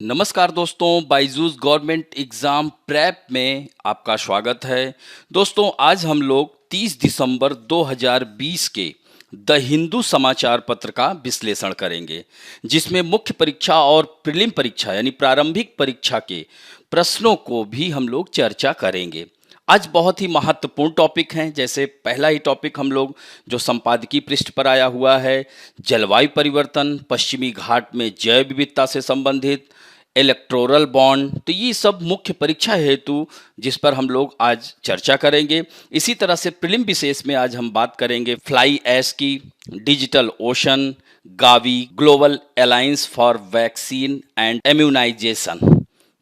नमस्कार दोस्तों, Byju's government exam prep में आपका स्वागत है। दोस्तों, आज हम लोग 30 दिसंबर 2020 के द हिंदू समाचार पत्र का विश्लेषण करेंगे, जिसमें मुख्य परीक्षा और प्रीलिम परीक्षा यानी प्रारंभिक परीक्षा के प्रश्नों को भी हम लोग चर्चा करेंगे। आज बहुत ही महत्वपूर्ण टॉपिक हैं। जैसे पहला ही टॉपिक हम लोग जो संपादकीय पृष्ठ पर आया हुआ है, जलवायु परिवर्तन, पश्चिमी घाट में जैव विविधता से संबंधित, इलेक्टोरल बॉन्ड, तो ये सब मुख्य परीक्षा हेतु जिस पर हम लोग आज चर्चा करेंगे। इसी तरह से प्रीलिम विशेष में आज हम बात करेंगे फ्लाई ऐश की, digital ocean, GAVI, global alliance for vaccine and immunisation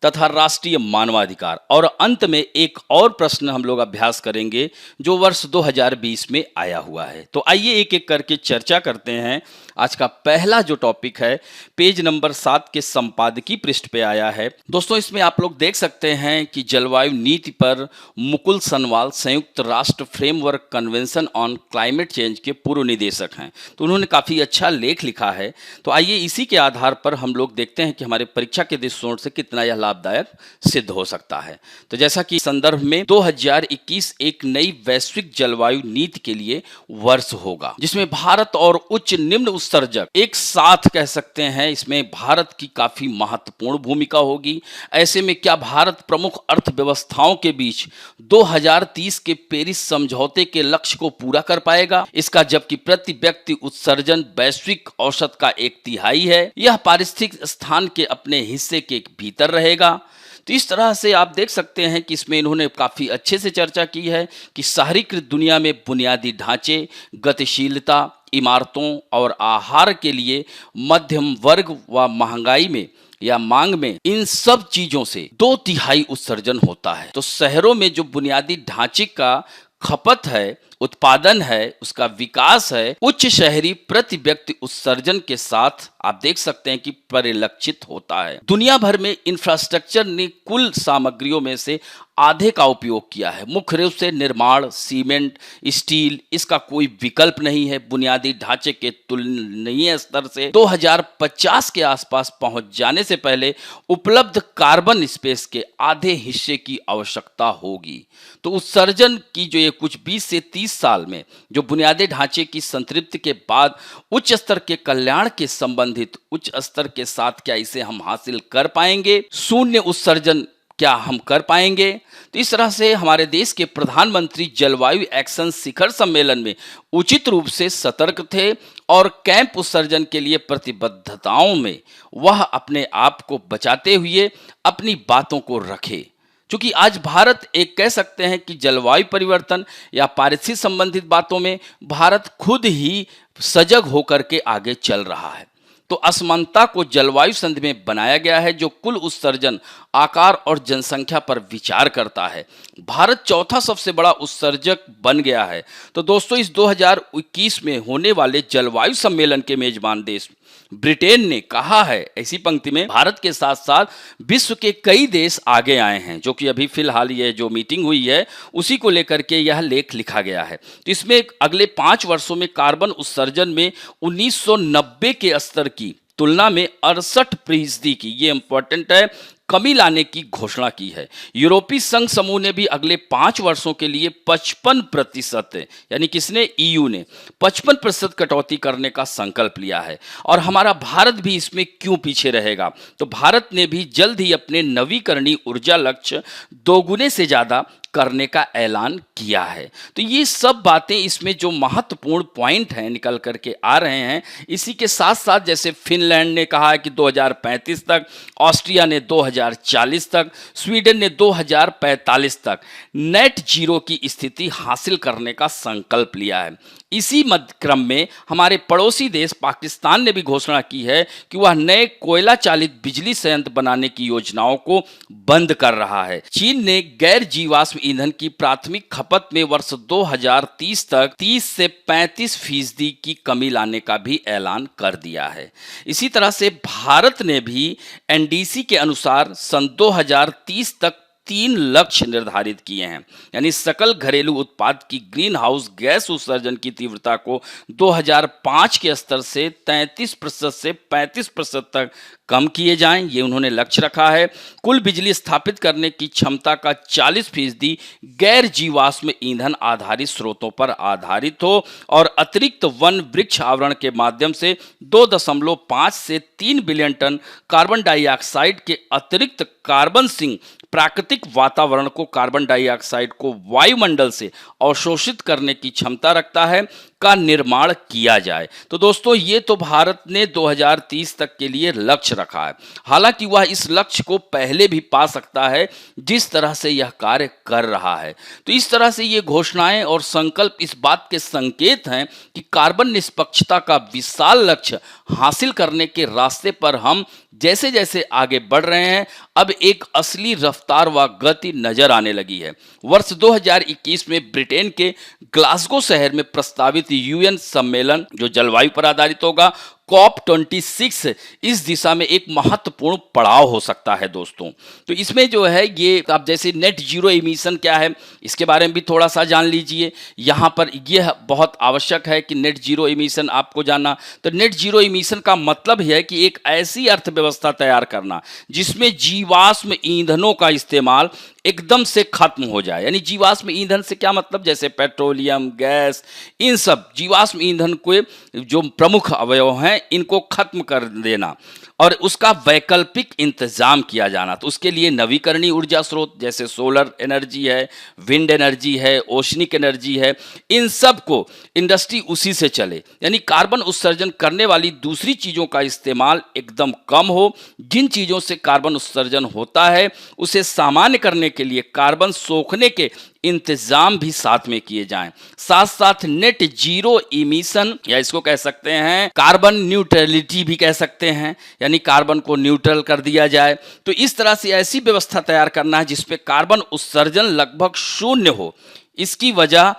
तथा राष्ट्रीय मानवाधिकार, और अंत में एक और प्रश्न हम लोग अभ्यास करेंगे जो वर्ष 2020 में आया हुआ है। तो आइए एक एक करके चर्चा करते हैं। आज का पहला जो टॉपिक है पेज नंबर 7 के संपादकीय पृष्ठ पे आया है। दोस्तों, इसमें आप लोग देख सकते हैं कि जलवायु नीति पर मुकुल सनवाल संयुक्त राष्ट्र framework convention on climate change के पूर्व निदेशक हैं। तो उन्होंने काफ़ी अच्छा लेख लिखा है। तो आइए इसी के आधार पर हम लोग देखते हैं कि हमारे परीक्षा के दृष्टिकोण से कितना यह लाभदायक सिद्ध हो सकता है। तो जैसा कि संदर्भ में 2021 एक नई वैश्विक जलवायु नीति के लिए वर्ष होगा, जिसमें भारत और उच्च निम्न उत्सर्जक एक साथ कह सकते हैं। इसमें भारत की काफी महत्वपूर्ण भूमिका होगी। ऐसे में क्या भारत प्रमुख अर्थव्यवस्थाओं के बीच 2030 के पेरिस समझौते के लक्ष्य को पूरा कर पाएगा? इसका जबकि प्रति व्यक्ति उत्सर्जन वैश्विक औसत का 1/3 है, यह पारिस्थितिक स्थान के अपने हिस्से के भीतर रहेगा। तो इस तरह से आप देख सकते हैं कि इसमें इन्होंने काफ़ी अच्छे से चर्चा की है कि शहरीकृत दुनिया में बुनियादी ढांचे, गतिशीलता, इमारतों और आहार के लिए मध्यम वर्ग व महंगाई में या मांग में, इन सब चीज़ों से 2/3 उत्सर्जन होता है। तो शहरों में जो बुनियादी ढांचे का खपत है, उत्पादन है, उसका विकास है, उच्च शहरी प्रति व्यक्ति उत्सर्जन के साथ आप देख सकते हैं कि परिलक्षित होता है। दुनिया भर में इंफ्रास्ट्रक्चर ने कुल सामग्रियों में से आधे का उपयोग किया है। मुख्य रूप से निर्माण, सीमेंट, स्टील, इसका कोई विकल्प नहीं है। बुनियादी ढांचे के तुलनीय स्तर से 2050 के आसपास पहुंच जाने से पहले उपलब्ध कार्बन स्पेस के आधे हिस्से की आवश्यकता होगी। तो उत्सर्जन की जो ये कुछ 20 से 30 साल में जो बुनियादी ढांचे की संतृप्ति के बाद उच्च स्तर के कल्याण के संबंधित उच्च स्तर के साथ क्या इसे हम हासिल कर पाएंगे? शून्य उत्सर्जन क्या हम कर पाएंगे? तो इस तरह से हमारे देश के प्रधानमंत्री जलवायु एक्शन शिखर सम्मेलन में उचित रूप से सतर्क थे और कैंप उत्सर्जन के लिए प्रतिबद्धताओं में वह अपने आप को बचाते हुए अपनी बातों को रखे। क्योंकि आज भारत एक कह सकते हैं कि जलवायु परिवर्तन या पारिस्थितिकी संबंधित बातों में भारत खुद ही सजग होकर के आगे चल रहा है। तो असमानता को जलवायु संधि में बनाया गया है जो कुल उत्सर्जन, आकार और जनसंख्या पर विचार करता है। भारत चौथा सबसे बड़ा उत्सर्जक बन गया है। तो दोस्तों, इस 2021 में होने वाले जलवायु सम्मेलन के मेजबान देश ब्रिटेन ने कहा है, ऐसी पंक्ति में भारत के साथ साथ विश्व के कई देश आगे आए हैं, जो कि अभी फिलहाल ये जो मीटिंग हुई है उसी को लेकर के यह लेख लिखा गया है। तो इसमें अगले 5 वर्षों में कार्बन उत्सर्जन में 1990 के स्तर की तुलना में 68% की, ये इंपॉर्टेंट है, कमी लाने की घोषणा की है। यूरोपीय संघ समूह ने भी अगले 5 वर्षों के लिए 55%, यानी किसने? ईयू ने 55% कटौती करने का संकल्प लिया है। और हमारा भारत भी इसमें क्यों पीछे रहेगा? तो भारत ने भी जल्द ही अपने नवीकरणीय ऊर्जा लक्ष्य 2 गुने से ज़्यादा करने का ऐलान किया है। तो ये सब बातें इसमें जो महत्वपूर्ण पॉइंट हैं निकल करके आ रहे हैं। इसी के साथ साथ जैसे फिनलैंड ने कहा है कि 2035 तक, ऑस्ट्रिया ने 2040 तक, स्वीडन ने 2045 तक नेट जीरो की स्थिति हासिल करने का संकल्प लिया है। इसी मध्य क्रम में हमारे पड़ोसी देश पाकिस्तान ने भी घोषणा की है कि वह नए कोयला चालित बिजली संयंत्र बनाने की योजनाओं को बंद कर रहा है। चीन ने गैर जीवाश्म ईंधन की प्राथमिक खपत में वर्ष 2030 तक 30 से 35% की कमी लाने का भी ऐलान कर दिया है। इसी तरह से भारत ने भी एनडीसी के अनुसार सन 2030 तक 3 लक्ष्य निर्धारित किए हैं, यानी सकल घरेलू उत्पाद की ग्रीन हाउस गैस उत्सर्जन की तीव्रता को 2005 के स्तर से 33% से 35% तक कम किए जाएं, ये उन्होंने लक्ष्य रखा है। कुल बिजली स्थापित करने की क्षमता का 40% गैर जीवाश्म ईंधन आधारित स्रोतों पर आधारित हो और अतिरिक्त वन वृक्ष आवरण के माध्यम से 2.5 से 3 बिलियन टन कार्बन डाइऑक्साइड के अतिरिक्त कार्बन सिंक प्राकृतिक वातावरण को कार्बन डाइऑक्साइड को वायुमंडल से अवशोषित करने की क्षमता रखता है का निर्माण किया जाए। तो दोस्तों, ये तो भारत ने 2030 तक के लिए लक्ष्य रखा है। हालांकि वह इस लक्ष्य को पहले भी पा सकता है जिस तरह से यह कार्य कर रहा है। तो इस तरह से ये घोषणाएं और संकल्प इस बात के संकेत हैं कि कार्बन निष्पक्षता का विशाल लक्ष्य हासिल करने के रास्ते पर हम जैसे जैसे आगे बढ़ रहे हैं, अब एक असली रफ्तार व गति नजर आने लगी है। वर्ष 2021 में ब्रिटेन के ग्लासगो शहर में प्रस्तावित यूएन सम्मेलन जो जलवायु पर आधारित होगा, COP26 इस दिशा में एक महत्वपूर्ण पड़ाव हो सकता है दोस्तों। तो इसमें जो है ये आप जैसे नेट जीरो इमिशन क्या है, इसके बारे में भी थोड़ा सा जान लीजिए। यहाँ पर यह बहुत आवश्यक है कि नेट जीरो इमिशन आपको जानना। तो नेट जीरो इमिशन का मतलब है कि एक ऐसी अर्थव्यवस्था तैयार करना जिसमें जीवाश्म ईंधनों का इस्तेमाल एकदम से खत्म हो जाए। यानी जीवाश्म ईंधन से क्या मतलब, जैसे पेट्रोलियम, गैस, इन सब जीवाश्म ईंधन के जो प्रमुख अवयव हैं इनको खत्म कर देना और उसका वैकल्पिक इंतजाम किया जाना। तो उसके लिए नवीकरणीय ऊर्जा स्रोत जैसे सोलर एनर्जी है, विंड एनर्जी है, ओशनिक एनर्जी है, इन सब को इंडस्ट्री उसी से चले। यानी कार्बन उत्सर्जन करने वाली दूसरी चीज़ों का इस्तेमाल एकदम कम हो। जिन चीज़ों से कार्बन उत्सर्जन होता है उसे सामान्य करने के लिए कार्बन सोखने के इंतजाम भी साथ में किए जाएं। साथ साथ नेट जीरो इमिशन या इसको कह सकते हैं कार्बन न्यूट्रलिटी भी कह सकते हैं, यानी कार्बन को न्यूट्रल कर दिया जाए। तो इस तरह से ऐसी व्यवस्था तैयार करना है जिसपे कार्बन उत्सर्जन लगभग शून्य हो। इसकी वजह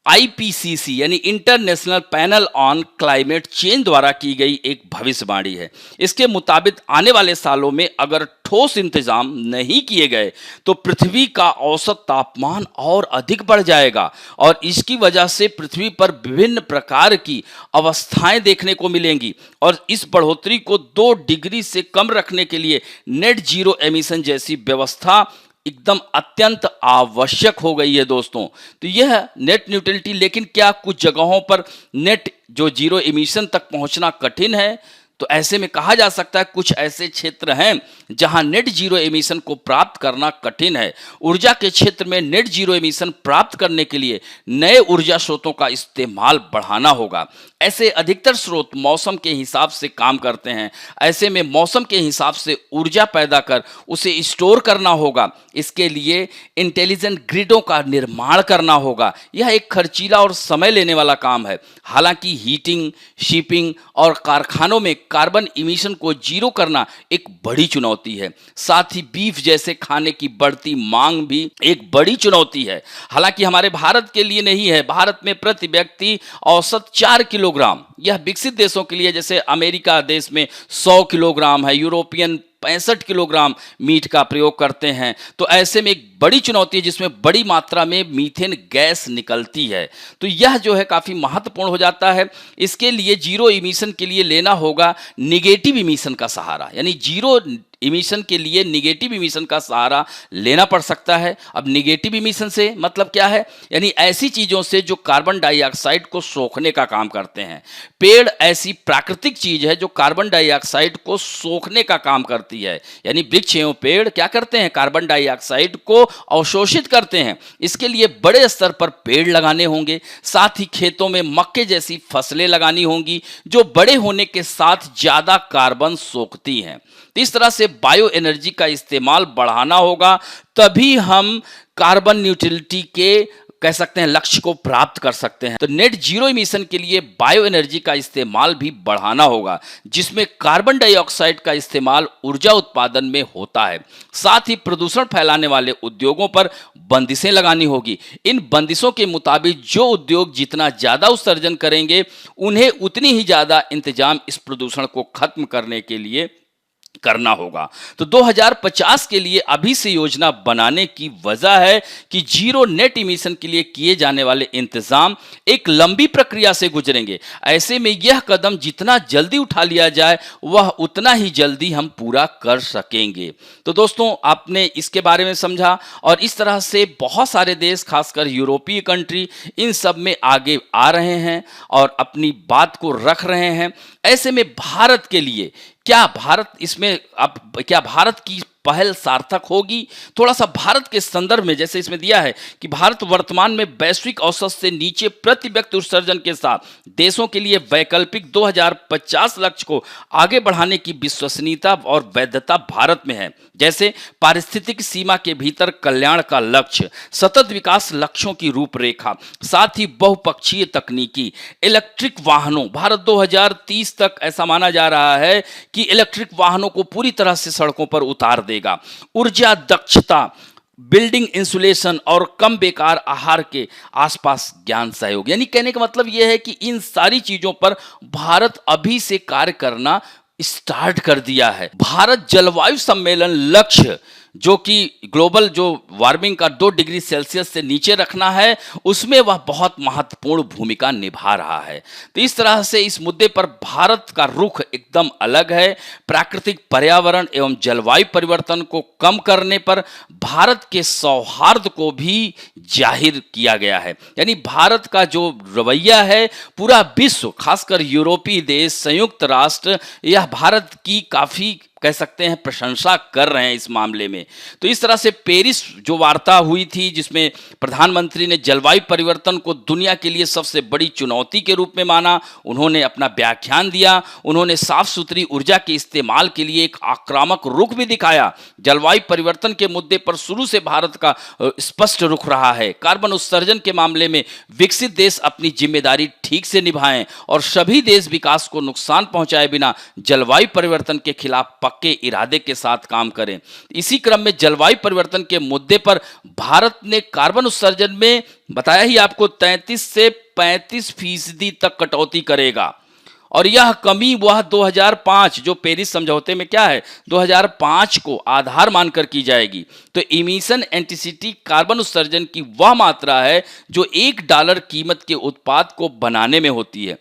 IPCC यानी international panel on climate change द्वारा की गई एक भविष्यवाणी है। इसके मुताबिक आने वाले सालों में अगर ठोस इंतजाम नहीं किए गए तो पृथ्वी का औसत तापमान और अधिक बढ़ जाएगा और इसकी वजह से पृथ्वी पर विभिन्न प्रकार की अवस्थाएं देखने को मिलेंगी और इस बढ़ोतरी को 2 डिग्री से कम रखने के लिए नेट जीरो एमिशन जैसी व्यवस्था एकदम अत्यंत आवश्यक हो गई है दोस्तों। तो यह नेट न्यूट्रलिटी, लेकिन क्या कुछ जगहों पर नेट जो जीरो इमिशन तक पहुंचना कठिन है? तो ऐसे में कहा जा सकता है कुछ ऐसे क्षेत्र हैं जहां नेट जीरो एमिशन को प्राप्त करना कठिन है। ऊर्जा के क्षेत्र में नेट जीरो एमिशन प्राप्त करने के लिए नए ऊर्जा स्रोतों का इस्तेमाल बढ़ाना होगा। ऐसे अधिकतर स्रोत मौसम के हिसाब से काम करते हैं। ऐसे में मौसम के हिसाब से ऊर्जा पैदा कर उसे स्टोर करना होगा। इसके लिए इंटेलिजेंट ग्रिडों का निर्माण करना होगा। यह एक खर्चीला और समय लेने वाला काम है। हालांकि हीटिंग, शिपिंग और कारखानों में कार्बन इमिशन को जीरो करना एक बड़ी चुनौती है। साथ ही बीफ जैसे खाने की बढ़ती मांग भी एक बड़ी चुनौती है। हालांकि हमारे भारत के लिए नहीं है। भारत में प्रति व्यक्ति औसत 4 किलोग्राम, यह विकसित देशों के लिए जैसे अमेरिका देश में 100 किलोग्राम है, यूरोपियन 65 किलोग्राम मीट का प्रयोग करते हैं। तो ऐसे में एक बड़ी चुनौती है जिसमें बड़ी मात्रा में मीथेन गैस निकलती है। तो यह जो है काफ़ी महत्वपूर्ण हो जाता है। इसके लिए जीरो इमिशन के लिए लेना होगा निगेटिव इमिशन का सहारा। यानी जीरो इमिशन के लिए निगेटिव इमिशन का सहारा लेना पड़ सकता है। अब निगेटिव इमिशन से मतलब क्या है? यानी ऐसी चीज़ों से जो कार्बन डाइऑक्साइड को सोखने का काम करते हैं। पेड़ ऐसी प्राकृतिक चीज़ है जो कार्बन डाइऑक्साइड को सोखने का काम करती है। यानी वृक्ष एवं पेड़ क्या करते हैं? कार्बन डाइऑक्साइड को अवशोषित करते हैं। इसके लिए बड़े स्तर पर पेड़ लगाने होंगे। साथ ही खेतों में मक्के जैसी फसलें लगानी होंगी जो बड़े होने के साथ ज़्यादा कार्बन सोखती हैं। तो इस तरह से बायो एनर्जी का इस्तेमाल बढ़ाना होगा, तभी हम कार्बन न्यूट्रलिटी के कह सकते हैं लक्ष्य को प्राप्त कर सकते हैं। तो नेट जीरो इमिशन के लिए बायो एनर्जी का इस्तेमाल भी बढ़ाना होगा जिसमें कार्बन डाइऑक्साइड का इस्तेमाल ऊर्जा उत्पादन में होता है। साथ ही प्रदूषण फैलाने वाले उद्योगों पर बंदिशें लगानी होगी। इन बंदिशों के मुताबिक जो उद्योग जितना ज़्यादा उत्सर्जन करेंगे उन्हें उतनी ही ज़्यादा इंतजाम इस प्रदूषण को खत्म करने के लिए करना होगा। तो 2050 के लिए अभी से योजना बनाने की वजह है कि जीरो नेट इमिशन के लिए किए जाने वाले इंतजाम एक लंबी प्रक्रिया से गुजरेंगे। ऐसे में यह कदम जितना जल्दी उठा लिया जाए वह उतना ही जल्दी हम पूरा कर सकेंगे। तो दोस्तों, आपने इसके बारे में समझा और इस तरह से बहुत सारे देश, खासकर यूरोपीय कंट्री, इन सब में आगे आ रहे हैं और अपनी बात को रख रहे हैं। ऐसे में भारत के लिए क्या भारत की पहल सार्थक होगी? थोड़ा सा भारत के संदर्भ में, जैसे इसमें दिया है कि भारत वर्तमान में वैश्विक औसत से नीचे प्रति व्यक्ति उत्सर्जन के साथ देशों के लिए वैकल्पिक 2050 लक्ष्य को आगे बढ़ाने की विश्वसनीयता और वैधता भारत में है। जैसे पारिस्थितिक सीमा के भीतर कल्याण का लक्ष्य, सतत विकास लक्ष्यों की रूपरेखा, साथ ही बहुपक्षीय तकनीकी, इलेक्ट्रिक वाहनों। भारत 2030 तक ऐसा माना जा रहा है कि इलेक्ट्रिक वाहनों को पूरी तरह से सड़कों पर उतार देगा। ऊर्जा दक्षता, बिल्डिंग इंसुलेशन और कम बेकार आहार के आसपास ज्ञान सहयोग। यानी कहने का मतलब यह है कि इन सारी चीजों पर भारत अभी से कार्य करना स्टार्ट कर दिया है। भारत जलवायु सम्मेलन लक्ष्य, जो कि ग्लोबल जो वार्मिंग का 2 डिग्री सेल्सियस से नीचे रखना है, उसमें वह बहुत महत्वपूर्ण भूमिका निभा रहा है। तो इस तरह से इस मुद्दे पर भारत का रुख एकदम अलग है। प्राकृतिक पर्यावरण एवं जलवायु परिवर्तन को कम करने पर भारत के सौहार्द को भी जाहिर किया गया है। यानी भारत का जो रवैया है, पूरा विश्व, खासकर यूरोपीय देश, संयुक्त राष्ट्र, यह भारत की काफी कह सकते हैं प्रशंसा कर रहे हैं इस मामले में। तो इस तरह से पेरिस जो वार्ता हुई थी, जिसमें प्रधानमंत्री ने जलवायु परिवर्तन को दुनिया के लिए सबसे बड़ी चुनौती के रूप में माना, उन्होंने अपना व्याख्यान दिया। उन्होंने साफ सुथरी ऊर्जा के इस्तेमाल के लिए एक आक्रामक रुख भी दिखाया। जलवायु परिवर्तन के मुद्दे पर शुरू से भारत का स्पष्ट रुख रहा है। कार्बन उत्सर्जन के मामले में विकसित देश अपनी जिम्मेदारी ठीक से निभाएं और सभी देश विकास को नुकसान पहुंचाए बिना जलवायु परिवर्तन के खिलाफ के इरादे के साथ काम करें। इसी क्रम में जलवायु परिवर्तन के मुद्दे पर भारत ने कार्बन उत्सर्जन में बताया ही आपको 33 से 35% तक कटौती करेगा और यह कमी वह 2005 जो पेरिस समझौते में क्या है 2005 को आधार मानकर की जाएगी। तो इमिशन इंटेंसिटी कार्बन उत्सर्जन की वह मात्रा है जो $1 कीमत के उत्पाद को बनाने में होती है।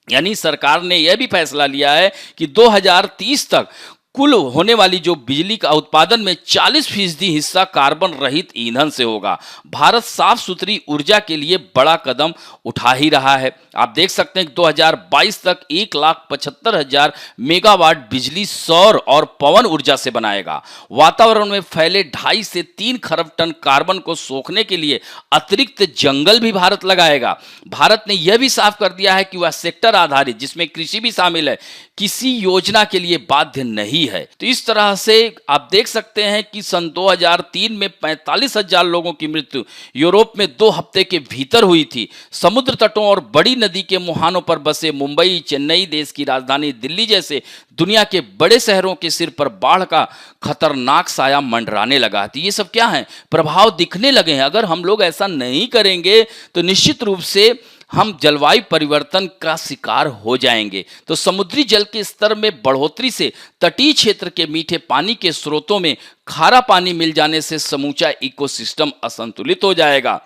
यानी सरकार ने यह भी फैसला लिया है कि 2030 तक कुल होने वाली जो बिजली का उत्पादन में 40% हिस्सा कार्बन रहित ईंधन से होगा। भारत साफ सुथरी ऊर्जा के लिए बड़ा कदम उठा ही रहा है। आप देख सकते हैं कि 2022 तक 1,75,000 मेगावाट बिजली सौर और पवन ऊर्जा से बनाएगा। वातावरण में फैले 2.5 से 3 खरब टन कार्बन को सोखने के लिए अतिरिक्त जंगल भी भारत लगाएगा। भारत ने यह भी साफ कर दिया है कि वह सेक्टर आधारित, जिसमें कृषि भी शामिल है, किसी योजना के लिए बाध्य नहीं है। तो इस तरह से आप देख सकते हैं कि सन 2003 में 45,000 लोगों की मृत्यु यूरोप में 2 हफ्ते के भीतर हुई थी। समुद्र तटों और बड़ी नदी के मुहानों पर बसे मुंबई, चेन्नई, देश की राजधानी दिल्ली जैसे दुनिया के बड़े शहरों के सिर पर बाढ़ का खतरनाक साया मंडराने लगा। तो ये सब क्या है, प्रभाव दिखने लगे हैं। अगर हम लोग ऐसा नहीं करेंगे तो निश्चित रूप से हम जलवायु परिवर्तन का शिकार हो जाएंगे। तो समुद्री जल के स्तर में बढ़ोतरी से तटीय क्षेत्र के मीठे पानी के स्रोतों में खारा पानी मिल जाने से समूचा इकोसिस्टम असंतुलित हो जाएगा।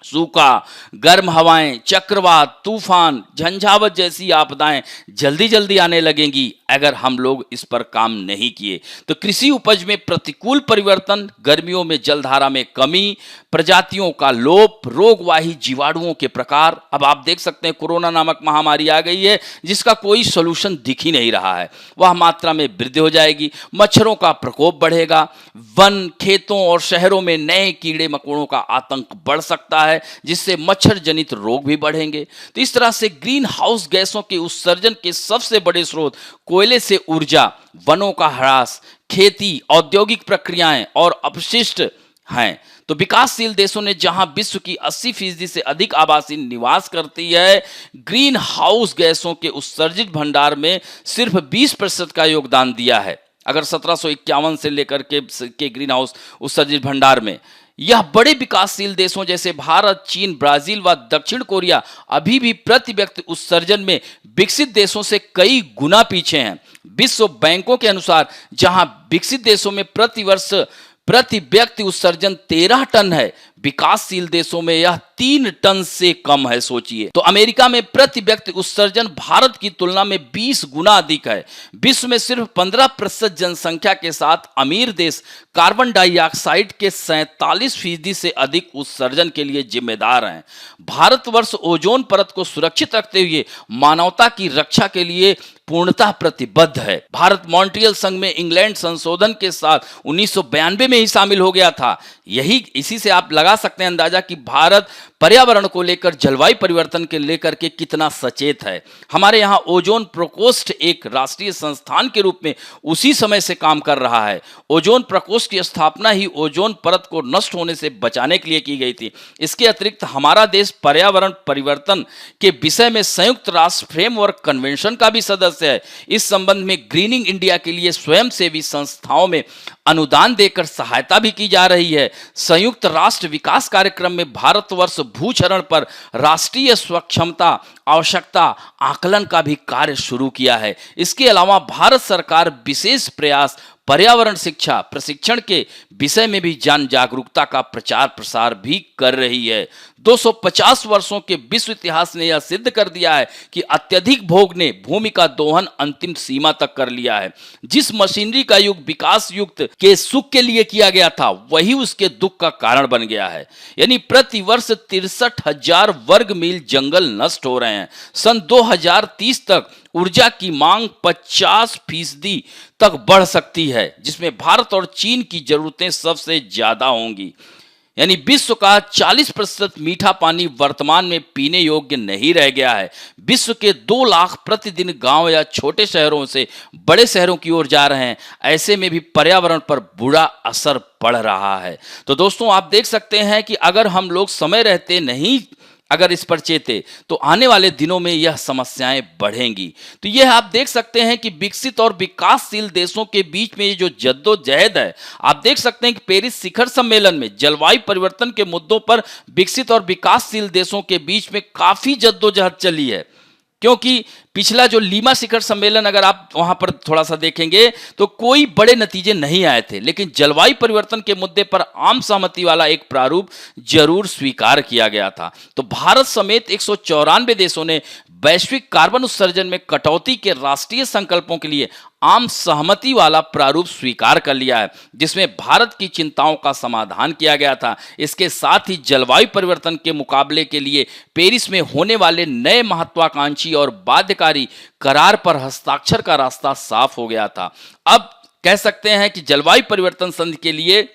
सूखा, गर्म हवाएं, चक्रवात, तूफान, झंझावत जैसी आपदाएं जल्दी जल्दी आने लगेंगी अगर हम लोग इस पर काम नहीं किए। तो कृषि उपज में प्रतिकूल परिवर्तन, गर्मियों में जलधारा में कमी, प्रजातियों का लोप, रोगवाही जीवाणुओं के प्रकार। अब आप देख सकते हैं कोरोना नामक महामारी आ गई है जिसका कोई सोल्यूशन दिख ही नहीं रहा है। वह मात्रा में वृद्धि हो जाएगी, मच्छरों का प्रकोप बढ़ेगा, वन, खेतों और शहरों में नए कीड़े मकोड़ों का आतंक बढ़ सकता है जिससे मच्छर जनित रोग भी बढ़ेंगे। तो इस तरह से ग्रीन हाउस गैसों के उत्सर्जन के सबसे बड़े स्रोत कोयले से ऊर्जा, वनों का ह्रास, खेती, औद्योगिक प्रक्रियाएं और अपशिष्ट हैं। तो विकासशील देशों ने जहां विश्व की 80% से अधिक आबादी निवास करती है, ग्रीन हाउस गैसों के उत्सर्जित भंडार में सिर्फ 20% का योगदान दिया है। अगर 1751 से लेकर के ग्रीन हाउस उत्सर्जित भंडार में यह बड़े विकासशील देशों जैसे भारत, चीन, ब्राजील व दक्षिण कोरिया अभी भी प्रति व्यक्ति उत्सर्जन में विकसित देशों से कई गुना पीछे हैं। विश्व बैंकों के अनुसार जहां विकसित देशों में प्रतिवर्ष प्रति व्यक्ति उत्सर्जन 13 टन है, विकासशील देशों में यह 3 टन से कम है। सोचिए, तो अमेरिका में प्रति व्यक्ति उत्सर्जन भारत की तुलना में 20 गुना अधिक है। विश्व में सिर्फ 15% जनसंख्या के साथ अमीर देश कार्बन डाइऑक्साइड के 47% से अधिक उत्सर्जन के लिए जिम्मेदार हैं। भारतवर्ष ओजोन परत को सुरक्षित रखते हुए मानवता की रक्षा के लिए पूर्णतः प्रतिबद्ध है। भारत मॉन्ट्रियल संघ में इंग्लैंड संशोधन के साथ 1992 में ही शामिल हो गया था। इसी से आप लगा सकते हैं अंदाजा कि भारत पर्यावरण को लेकर, जलवायु परिवर्तन के लेकर के कितना सचेत है। हमारे यहाँ ओजोन प्रकोष्ठ एक राष्ट्रीय संस्थान के रूप में उसी समय से काम कर रहा है। ओजोन प्रकोष्ठ की स्थापना ही ओजोन परत को नष्ट होने से बचाने के लिए की गई थी। इसके अतिरिक्त हमारा देश पर्यावरण परिवर्तन के विषय में संयुक्त राष्ट्र फ्रेमवर्क कन्वेंशन का भी सदस्य है। इस संबंध में ग्रीनिंग इंडिया के लिए स्वयंसेवी संस्थाओं में अनुदान देकर सहायता भी की जा रही है। संयुक्त राष्ट्र विकास कार्यक्रम में भारतवर्ष भूक्षरण पर राष्ट्रीय स्वक्षमता आवश्यकता आकलन का भी कार्य शुरू किया है। इसके अलावा भारत सरकार विशेष प्रयास पर्यावरण शिक्षा प्रशिक्षण के विषय में भी जन जागरूकता का प्रचार प्रसार भी कर रही है। 250 वर्षों के विश्व इतिहास ने यह सिद्ध कर दिया है कि अत्यधिक भोग ने भूमि का दोहन अंतिम सीमा तक कर लिया है। जिस मशीनरी का युग विकास युक्त के सुख के लिए किया गया था, वही उसके दुख का कारण बन गया है। यानी प्रतिवर्ष 63,000 वर्ग मील जंगल नष्ट हो रहे हैं। सन 2030 तक ऊर्जा की मांग 50% तक बढ़ सकती है, जिसमें भारत और चीन की जरूरतें सबसे ज्यादा होंगी। यानी विश्व का 40% मीठा पानी वर्तमान में पीने योग्य नहीं रह गया है। विश्व के 2 लाख प्रतिदिन गांव या छोटे शहरों से बड़े शहरों की ओर जा रहे हैं। ऐसे में भी पर्यावरण पर बुरा असर पड़ रहा है। तो दोस्तों, आप देख सकते हैं कि अगर हम लोग समय रहते नहीं अगर इस पर चेते तो आने वाले दिनों में यह समस्याएं बढ़ेंगी। तो यह आप देख सकते हैं कि विकसित और विकासशील देशों के बीच में ये जो जद्दोजहद है, आप देख सकते हैं कि पेरिस शिखर सम्मेलन में जलवायु परिवर्तन के मुद्दों पर विकसित और विकासशील देशों के बीच में काफी जद्दोजहद चली है। क्योंकि पिछला जो लीमा शिखर सम्मेलन अगर आप वहां पर थोड़ा सा देखेंगे तो कोई बड़े नतीजे नहीं आए थे, लेकिन जलवायु परिवर्तन के मुद्दे पर आम सहमति वाला एक प्रारूप जरूर स्वीकार किया गया था। तो भारत समेत 194 देशों ने वैश्विक कार्बन उत्सर्जन में कटौती के राष्ट्रीय संकल्पों के लिए आम सहमति वाला प्रारूप स्वीकार कर लिया है, जिसमें भारत की चिंताओं का समाधान किया गया था। इसके साथ ही जलवायु परिवर्तन के मुकाबले के लिए पेरिस में होने वाले नए महत्वाकांक्षी और बाध्यकारी करार पर हस्ताक्षर का रास्ता साफ हो गया था। अब कह सकते हैं कि जलवायु परिवर्तन संधि के लिए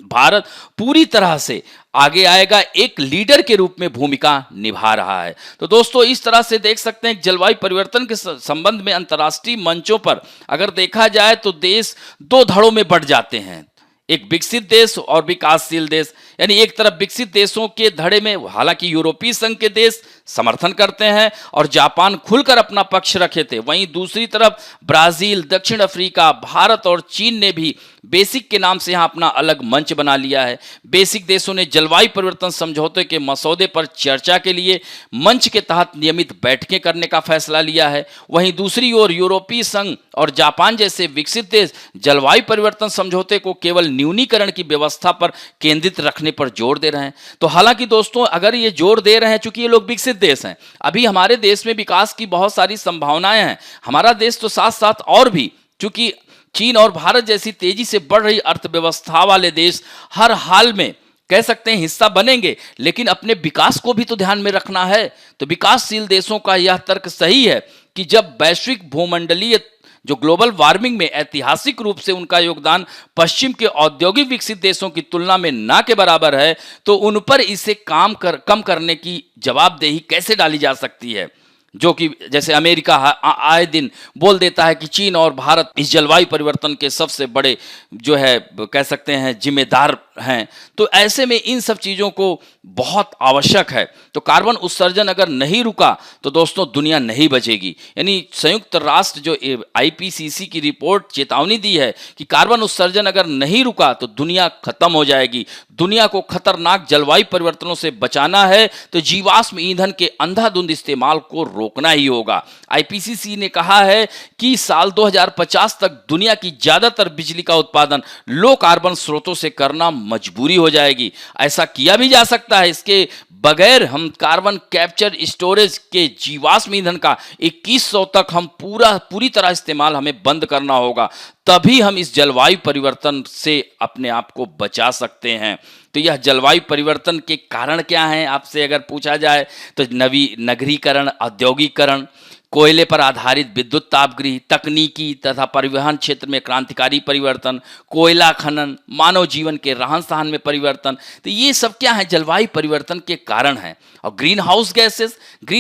भारत पूरी तरह से आगे आएगा, एक लीडर के रूप में भूमिका निभा रहा है। तो दोस्तों, इस तरह से देख सकते हैं कि जलवायु परिवर्तन के संबंध में अंतर्राष्ट्रीय मंचों पर अगर देखा जाए तो देश 2 धड़ों में बढ़ जाते हैं, एक विकसित देश और विकासशील देश। यानी एक तरफ विकसित देशों के धड़े में हालांकि यूरोपीय संघ के देश समर्थन करते हैं और जापान खुलकर अपना पक्ष रखे थे, वहीं दूसरी तरफ ब्राजील, दक्षिण अफ्रीका, भारत और चीन ने भी बेसिक के नाम से यहाँ अपना अलग मंच बना लिया है। बेसिक देशों ने जलवायु परिवर्तन समझौते के मसौदे पर चर्चा के लिए मंच के तहत नियमित बैठकें करने का फैसला लिया है। वहीं दूसरी ओर यूरोपीय संघ और जापान जैसे विकसित देश जलवायु परिवर्तन समझौते को केवल न्यूनीकरण की व्यवस्था पर केंद्रित रखने पर जोर दे रहे हैं। तो हालांकि दोस्तों, अगर ये जोर दे रहे हैं, चूंकि ये लोग विकसित देश हैं, अभी हमारे देश में विकास की बहुत सारी संभावनाएं हैं। हमारा देश तो साथ साथ और भी, चूंकि चीन और भारत जैसी तेजी से बढ़ रही अर्थव्यवस्था वाले देश हर हाल में कह सकते हैं हिस्सा बनेंगे, लेकिन अपने विकास को भी तो ध्यान में रखना है। तो विकासशील देशों का यह तर्क सही है कि जब वैश्विक भूमंडलीय जो ग्लोबल वार्मिंग में ऐतिहासिक रूप से उनका योगदान पश्चिम के औद्योगिक विकसित देशों की तुलना में ना के बराबर है, तो उन पर इसे कम करने की जवाबदेही कैसे डाली जा सकती है। जो कि जैसे अमेरिका आए दिन बोल देता है कि चीन और भारत इस जलवायु परिवर्तन के सबसे बड़े जो है कह सकते हैं जिम्मेदार हैं। तो ऐसे में इन सब चीज़ों को बहुत आवश्यक है। तो कार्बन उत्सर्जन अगर नहीं रुका तो दोस्तों दुनिया नहीं बचेगी। यानी संयुक्त राष्ट्र जो आईपीसीसी की रिपोर्ट चेतावनी दी है कि कार्बन उत्सर्जन अगर नहीं रुका तो दुनिया खत्म हो जाएगी। दुनिया को खतरनाक जलवायु परिवर्तनों से बचाना है तो जीवाश्म ईंधन के अंधाधुंध इस्तेमाल को रोकना ही होगा। आईपीसीसी ने कहा है कि साल 2050 तक दुनिया की ज्यादातर बिजली का उत्पादन लो कार्बन स्रोतों से करना मजबूरी हो जाएगी। ऐसा किया भी जा सकता है, इसके बगैर हम कार्बन कैप्चर स्टोरेज के जीवाश्म ईंधन का 2100 तक हम पूरी तरह इस्तेमाल हमें बंद करना होगा, तभी हम इस जलवायु परिवर्तन से अपने आप को बचा सकते हैं। तो यह जलवायु परिवर्तन के कारण क्या हैं आपसे अगर पूछा जाए तो नगरीकरण, औद्योगिकरण, कोयले पर आधारित विद्युत तापगृह, तकनीकी तथा परिवहन क्षेत्र में क्रांतिकारी परिवर्तन, कोयला खनन, मानव जीवन के रहन सहन में परिवर्तन, तो ये सब क्या है जलवायु परिवर्तन के कारण है। और ग्रीन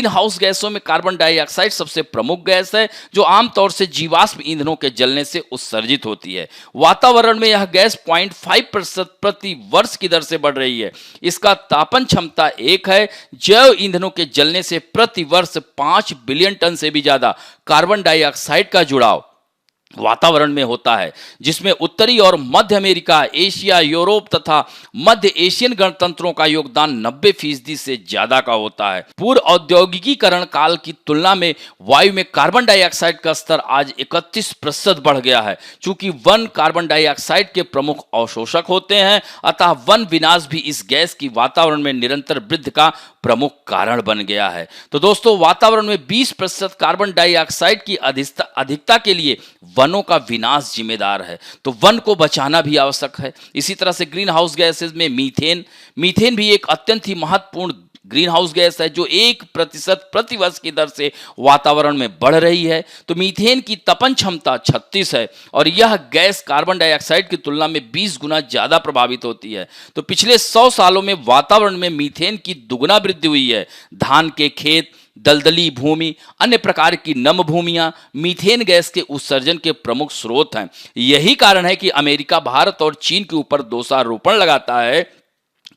हाउस गैसों में कार्बन डाइऑक्साइड सबसे प्रमुख गैस है जो आमतौर से जीवाश्म ईंधनों के जलने से उत्सर्जित होती है। वातावरण में यह गैस 0.5% प्रति वर्ष की दर से बढ़ रही है। इसका तापन क्षमता 1 है। जैव ईंधनों के जलने से प्रति वर्ष 5 बिलियन टन से भी ज्यादा कार्बन डाइऑक्साइड का जुड़ाव वातावरण में होता है, जिसमें उत्तरी और मध्य अमेरिका, एशिया, यूरोप तथा मध्य एशियन गणतंत्रों का योगदान 90% से ज्यादा का होता है। पूर्व औद्योगिकीकरण काल की तुलना में वायु में कार्बन डाइऑक्साइड का स्तर आज 31% बढ़ गया है। चूंकि वन कार्बन डाइऑक्साइड के प्रमुख अवशोषक होते हैं, अतः वन विनाश भी इस गैस की वातावरण में निरंतर वृद्धि का प्रमुख कारण बन गया है। तो दोस्तों वातावरण में 20% कार्बन डाइऑक्साइड की अधिकता के लिए वनों का विनाश जिम्मेदार है, तो वन को बचाना भी आवश्यक है। इसी तरह से ग्रीन हाउस गैसेज में मीथेन भी एक अत्यंत ही महत्वपूर्ण ग्रीन हाउस गैस है जो 1% प्रति वर्ष की दर से वातावरण में बढ़ रही है। तो मीथेन की तपन क्षमता 36 है और यह गैस कार्बन डाइऑक्साइड की तुलना में 20 गुना ज्यादा प्रभावित होती है। तो पिछले 100 सालों में वातावरण में मीथेन की दुगुना वृद्धि हुई है। धान के खेत, दलदली भूमि, अन्य प्रकार की नम भूमियां मीथेन गैस के उत्सर्जन के प्रमुख स्रोत हैं। यही कारण है कि अमेरिका भारत और चीन के ऊपर दोषारोपण लगाता है,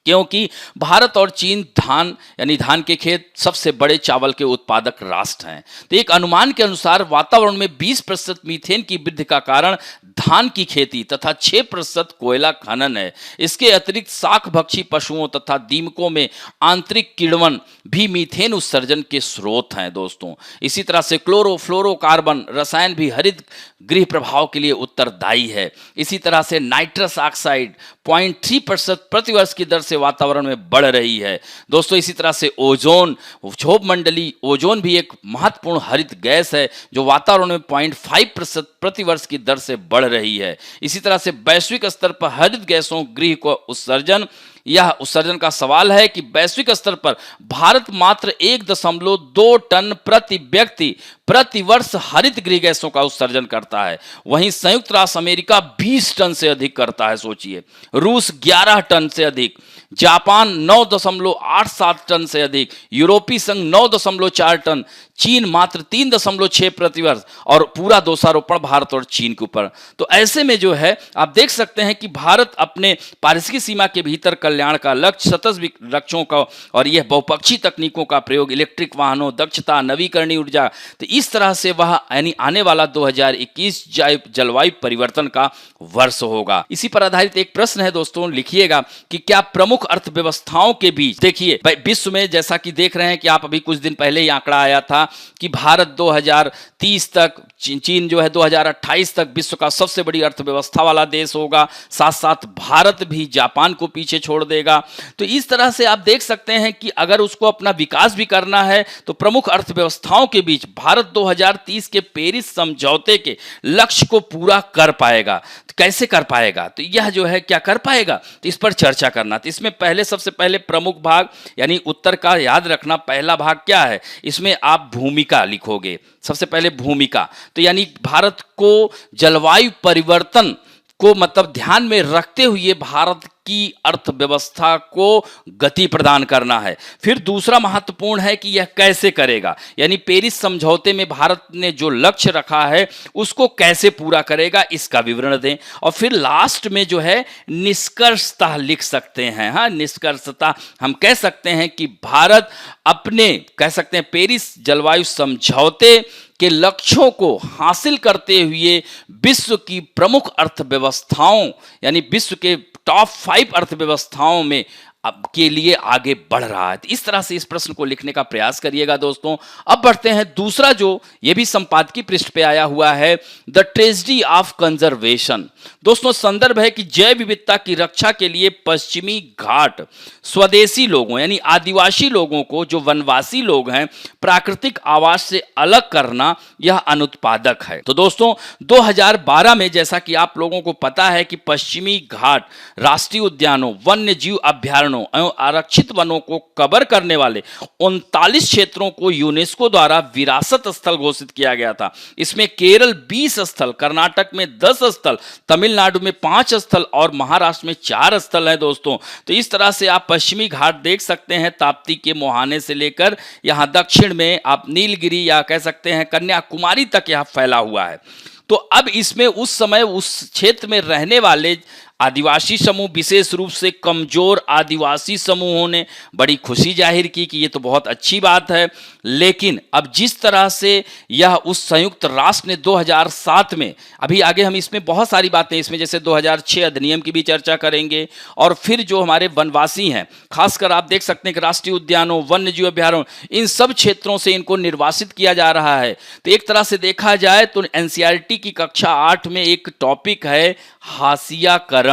क्योंकि भारत और चीन धान के खेत सबसे बड़े चावल के उत्पादक राष्ट्र हैं। तो एक अनुमान के अनुसार वातावरण में 20% मीथेन की वृद्धि का कारण धान की खेती तथा 6% कोयला खनन है। इसके अतिरिक्त शाक भक्षी पशुओं तथा दीमकों में आंतरिक किण्वन भी मीथेन उत्सर्जन के स्रोत हैं दोस्तों। इसी तरह से क्लोरोफ्लोरोकार्बन रसायन भी हरित गृह प्रभाव के लिए उत्तरदायी है। इसी तरह से नाइट्रस ऑक्साइड 0.3% प्रति वर्ष की दर से वातावरण में बढ़ रही है दोस्तों। इसी तरह से क्षोभ मंडली ओजोन भी एक महत्वपूर्ण हरित गैस है जो वातावरण में 0.5% प्रति वर्ष की दर से बढ़ रही है। इसी तरह से वैश्विक स्तर पर हरित गैसों गृह को उत्सर्जन का सवाल है कि वैश्विक स्तर पर भारत मात्र 1.2 टन प्रति व्यक्ति प्रति वर्ष हरित गृह गैसों का उत्सर्जन करता है। वहीं संयुक्त राष्ट्र अमेरिका 20 टन से अधिक करता है, सोचिए। रूस 11 टन से अधिक, जापान 9.87 टन से अधिक, यूरोपीय संघ 9.4 टन, चीन मात्र 3.6 प्रति वर्ष और पूरा दोषारोपण भारत और चीन के ऊपर। तो ऐसे में जो है आप देख सकते हैं कि भारत अपने पारिस्थितिक सीमा के भीतर कल्याण का लक्ष्य, सतत लक्ष्यों का और यह बहुपक्षीय तकनीकों का प्रयोग, इलेक्ट्रिक वाहनों, दक्षता, नवीकरणीय ऊर्जा, तो इस तरह से वह यानी आने वाला 2021 जलवायु परिवर्तन का वर्ष होगा। इसी पर आधारित एक प्रश्न है दोस्तों, लिखिएगा कि क्या प्रमुख अर्थव्यवस्थाओं के बीच, देखिए विश्व में जैसा कि देख रहे हैं कि आप अभी कुछ दिन पहले ही आंकड़ा आया था कि भारत 2030 तक, चीन जो है 2028 तक विश्व का सबसे बड़ी अर्थव्यवस्था वाला देश होगा, साथ साथ भारत भी जापान को पीछे छोड़ देगा। तो इस तरह से आप देख सकते हैं कि अगर उसको अपना विकास भी करना है तो प्रमुख अर्थव्यवस्थाओं के बीच भारत 2030 के पेरिस समझौते के लक्ष्य को पूरा कर पाएगा। तो कैसे कर पाएगा, तो यह जो है क्या कर पाएगा, तो इस पर चर्चा करना। तो इसमें सबसे पहले प्रमुख भाग यानी उत्तर का याद रखना, पहला भाग क्या है, इसमें आप भूमिका लिखोगे। सबसे पहले भूमिका, तो यानी भारत को जलवायु परिवर्तन को मतलब ध्यान में रखते हुए भारत की अर्थव्यवस्था को गति प्रदान करना है। फिर दूसरा महत्वपूर्ण है कि यह कैसे करेगा, यानी पेरिस समझौते में भारत ने जो लक्ष्य रखा है उसको कैसे पूरा करेगा, इसका विवरण दें। और फिर लास्ट में जो है निष्कर्षतः लिख सकते हैं, हाँ, निष्कर्षतः हम कह सकते हैं कि भारत अपने कह सकते हैं पेरिस जलवायु समझौते के लक्ष्यों को हासिल करते हुए विश्व की प्रमुख अर्थव्यवस्थाओं यानी विश्व के टॉप 5 अर्थव्यवस्थाओं में अब के लिए आगे बढ़ रहा है। इस तरह से इस प्रश्न को लिखने का प्रयास करिएगा दोस्तों। अब बढ़ते हैं दूसरा, जो ये भी संपादकीय पृष्ठ पे आया हुआ है, द ट्रेजेडी ऑफ कंजर्वेशन। दोस्तों संदर्भ है कि जैव विविधता की रक्षा के लिए पश्चिमी घाट स्वदेशी लोगों यानी आदिवासी लोगों को, जो वनवासी लोग हैं, प्राकृतिक आवास से अलग करना यह अनुत्पादक है। तो दोस्तों 2012 में जैसा कि आप लोगों को पता है कि पश्चिमी घाट राष्ट्रीय उद्यानों, वन्य जीव अभ्यारण्यों एवं आरक्षित वनों को कवर करने वाले 39 क्षेत्रों को यूनेस्को द्वारा विरासत स्थल घोषित किया गया था। इसमें केरल 20 स्थल, कर्नाटक में 10 स्थल, तमिलनाडु में 5 स्थल और महाराष्ट्र में 4 स्थल हैं दोस्तों। तो इस तरह से आप पश्चिमी घाट देख सकते हैं, ताप्ती के मुहाने से लेकर यहाँ दक्षिण में आप नीलगिरी या कह सकते हैं कन्याकुमारी तक यह फैला हुआ है। तो अब इसमें उस समय उस क्षेत्र में रहने वाले आदिवासी समूह, विशेष रूप से कमजोर आदिवासी समूहों ने बड़ी खुशी जाहिर की कि ये तो बहुत अच्छी बात है। लेकिन अब जिस तरह से यह उस संयुक्त राष्ट्र ने 2007 में, अभी आगे हम इसमें बहुत सारी बातें इसमें जैसे 2006 अधिनियम की भी चर्चा करेंगे, और फिर जो हमारे वनवासी हैं, खासकर आप देख सकते हैं कि राष्ट्रीय उद्यानों, वन्य जीव अभ्यारण्य, इन सब क्षेत्रों से इनको निर्वासित किया जा रहा है। तो एक तरह से देखा जाए तो एनसीईआरटी की कक्षा 8 में एक टॉपिक है हाशियाकरण।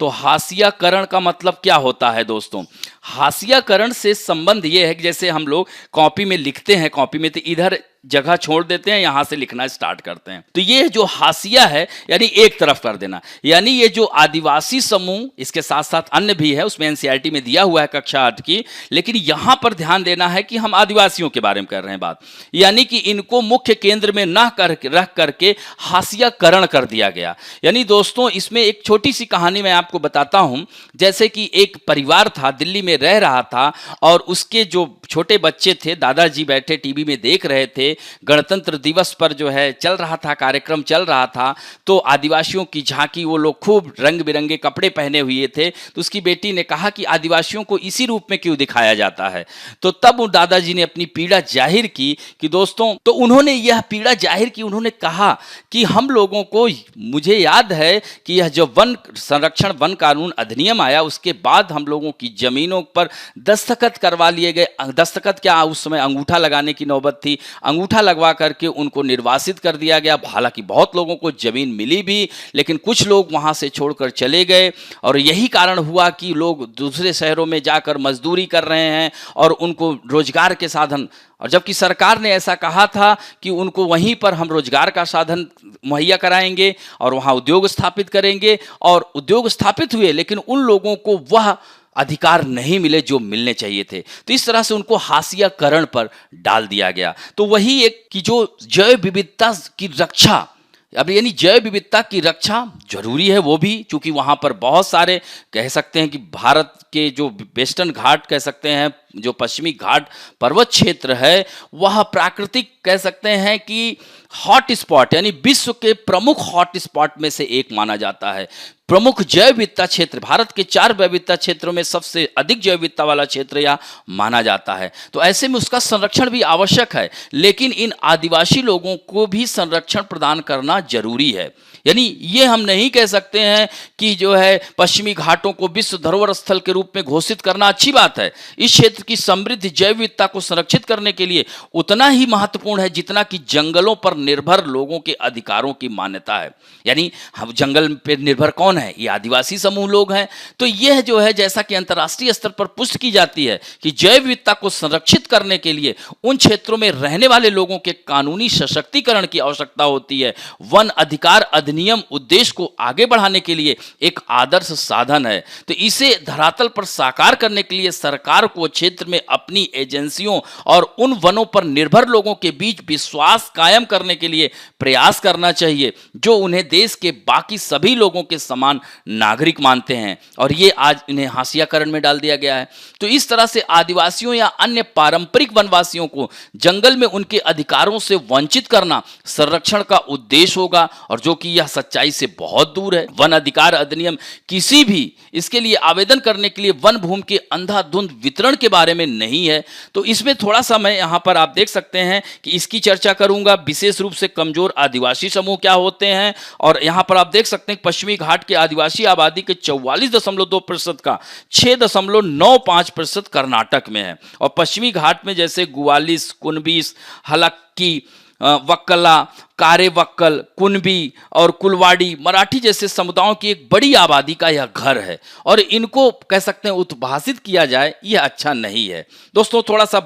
तो हाशियाकरण का मतलब क्या होता है दोस्तों? हाशियाकरण से संबंध ये है कि जैसे हम लोग कॉपी में लिखते हैं, कॉपी में तो इधर जगह छोड़ देते हैं, यहां से लिखना स्टार्ट करते हैं। तो ये जो हाशिया है यानी एक तरफ कर देना, यानी ये जो आदिवासी समूह, इसके साथ साथ अन्य भी है, उसमें एनसीईआरटी में दिया हुआ है कक्षा 8 की, लेकिन यहां पर ध्यान देना है कि हम आदिवासियों के बारे में कर रहे हैं बात, यानी कि इनको मुख्य केंद्र में ना रख करके हाशियाकरण कर दिया गया। यानी दोस्तों इसमें एक छोटी सी कहानी मैं आपको बताता हूं। जैसे कि एक परिवार था, दिल्ली में रह रहा था, और उसके जो छोटे बच्चे थे, दादाजी बैठे टीवी में देख रहे थे, गणतंत्र दिवस पर जो है चल रहा था, कार्यक्रम चल रहा था, तो आदिवासियों की झांकी, वो लोग खूब रंग बिरंगे कपड़े पहने हुए थे। तो उसकी बेटी ने कहा कि आदिवासियों को इसी रूप में क्यों दिखाया जाता है? तो तब दादाजी ने अपनी पीड़ा जाहिर की कि दोस्तों, तो उन्होंने यह पीड़ा जाहिर की, उन्होंने कहा कि हम लोगों को, मुझे याद है कि यह जो वन संरक्षण वन कानून अधिनियम आया, उसके बाद हम लोगों की जमीनों पर दस्तखत करवा लिए गए। दस्तखत क्या, उस समय अंगूठा लगाने की नौबत थी, अंगूठा लगवा करके उनको निर्वासित कर दिया गया। हालांकि बहुत लोगों को जमीन मिली भी, लेकिन कुछ लोग वहां से छोड़कर चले गए, और यही कारण हुआ कि लोग दूसरे शहरों में जाकर मजदूरी कर रहे हैं और उनको रोजगार के साधन, और जबकि सरकार ने ऐसा कहा था कि उनको वहीं पर हम रोजगार का साधन मुहैया कराएंगे और वहां उद्योग स्थापित करेंगे, और उद्योग स्थापित हुए, लेकिन उन लोगों को वह अधिकार नहीं मिले जो मिलने चाहिए थे। तो इस तरह से उनको हाशियाकरण पर डाल दिया गया। तो वही एक कि जो जैव विविधता की रक्षा, अब यानी जैव विविधता की रक्षा जरूरी है, वो भी चूंकि वहां पर बहुत सारे कह सकते हैं कि भारत के जो वेस्टर्न घाट कह सकते हैं, जो पश्चिमी घाट पर्वत क्षेत्र है, वह प्राकृतिक कह सकते हैं कि हॉट स्पॉट यानी विश्व के प्रमुख हॉट स्पॉट में से एक माना जाता है। प्रमुख जैव विविधता क्षेत्र, भारत के 4 जैव विविधता क्षेत्रों में सबसे अधिक जैव विविधता वाला क्षेत्र यह माना जाता है। तो ऐसे में उसका संरक्षण भी आवश्यक है, लेकिन इन आदिवासी लोगों को भी संरक्षण प्रदान करना जरूरी है। यानी ये हम नहीं कह सकते हैं कि जो है पश्चिमी घाटों को विश्व धरोहर स्थल के रूप में घोषित करना अच्छी बात है। इस क्षेत्र की समृद्ध जैव विविधता को संरक्षित करने के लिए उतना ही महत्वपूर्ण है जितना कि जंगलों पर निर्भर लोगों के अधिकारों की मान्यता है। यानी हम जंगल पर निर्भर कौन है? ये आदिवासी समूह लोग हैं। तो यह जो है, जैसा कि अंतर्राष्ट्रीय स्तर पर पुष्टि की जाती है कि जैव विविधता को संरक्षित करने के लिए उन क्षेत्रों में रहने वाले लोगों के कानूनी सशक्तिकरण की आवश्यकता होती है। वन अधिकार अधिनियम उद्देश्य को आगे बढ़ाने के लिए एक आदर्श साधन है। तो इसे धरातल पर साकार करने के लिए सरकार को क्षेत्र में अपनी एजेंसियों और उन वनों पर निर्भर लोगों के बीच विश्वास कायम करने करने के लिए प्रयास करना चाहिए, जो उन्हें देश के बाकी सभी लोगों के समान नागरिक मानते हैं, और ये आज इन्हें हाशियाकरण में डाल दिया गया है। तो इस तरह से आदिवासियों या अन्य पारंपरिक वनवासियों को जंगल में उनके अधिकारों से वंचित करना संरक्षण का उद्देश्य होगा, और जो कि यह सच्चाई से बहुत दूर है। वन अधिकार अधिनियम किसी भी इसके लिए आवेदन करने के लिए वन भूमि के अंधाधुंध वितरण के बारे में नहीं है। तो इसमें थोड़ा सा मैं यहाँ पर आप देख सकते हैं कि इसकी चर्चा करूंगा, विशेष रूप से कमजोर आदिवासी समूह क्या होते हैं। और यहाँ पर आप देख सकते हैं पश्चिमी घाट के आदिवासी आबादी के 44.2% का 6.95% कर्नाटक में है, और पश्चिमी घाट में जैसे ग्वालिस, कुनबिस, हलक्की, वक्कला, कारेवक्कल, कुनबी और कुलवाड़ी मराठी जैसे समुदायों की एक बड़ी आबादी का यह घर है, और इनको कह सकते हैं उद्भाषित किया जाए यह अच्छा नहीं है। दोस्तों थोड़ा सा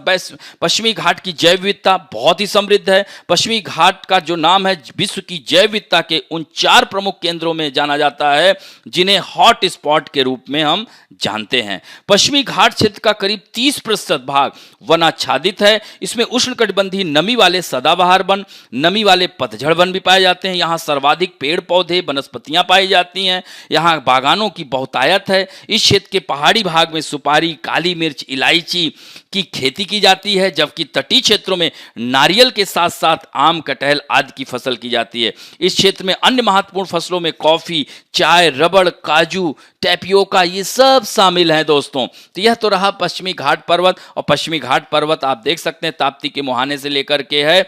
पश्चिमी घाट की जैव विविधता बहुत ही समृद्ध है। पश्चिमी घाट का जो नाम है विश्व की जैव विविधता के उन 4 प्रमुख केंद्रों में जाना जाता है जिन्हें हॉट स्पॉट के रूप में हम जानते हैं। पश्चिमी घाट क्षेत्र का करीब 30% भाग वनाच्छादित है। इसमें उष्णकटिबंधीय नमी वाले सदाबहार वन, नमी वाले पतझड़ वन भी पाए जाते हैं। यहाँ सर्वाधिक पेड़ पौधे वनस्पतियां पाई जाती हैं। यहाँ बागानों की बहुतायत है। इस क्षेत्र के पहाड़ी भाग में सुपारी, काली मिर्च, इलायची की खेती की जाती है, जबकि तटीय क्षेत्रों में नारियल के साथ साथ आम, कटहल आदि की फसल की जाती है। इस क्षेत्र में अन्य महत्वपूर्ण फसलों में कॉफी, चाय, रबड़, काजू, टैपियोका ये सब शामिल हैं दोस्तों। तो यह तो रहा पश्चिमी घाट पर्वत, और पश्चिमी घाट पर्वत आप देख सकते हैं ताप्ती के मुहाने से लेकर के है।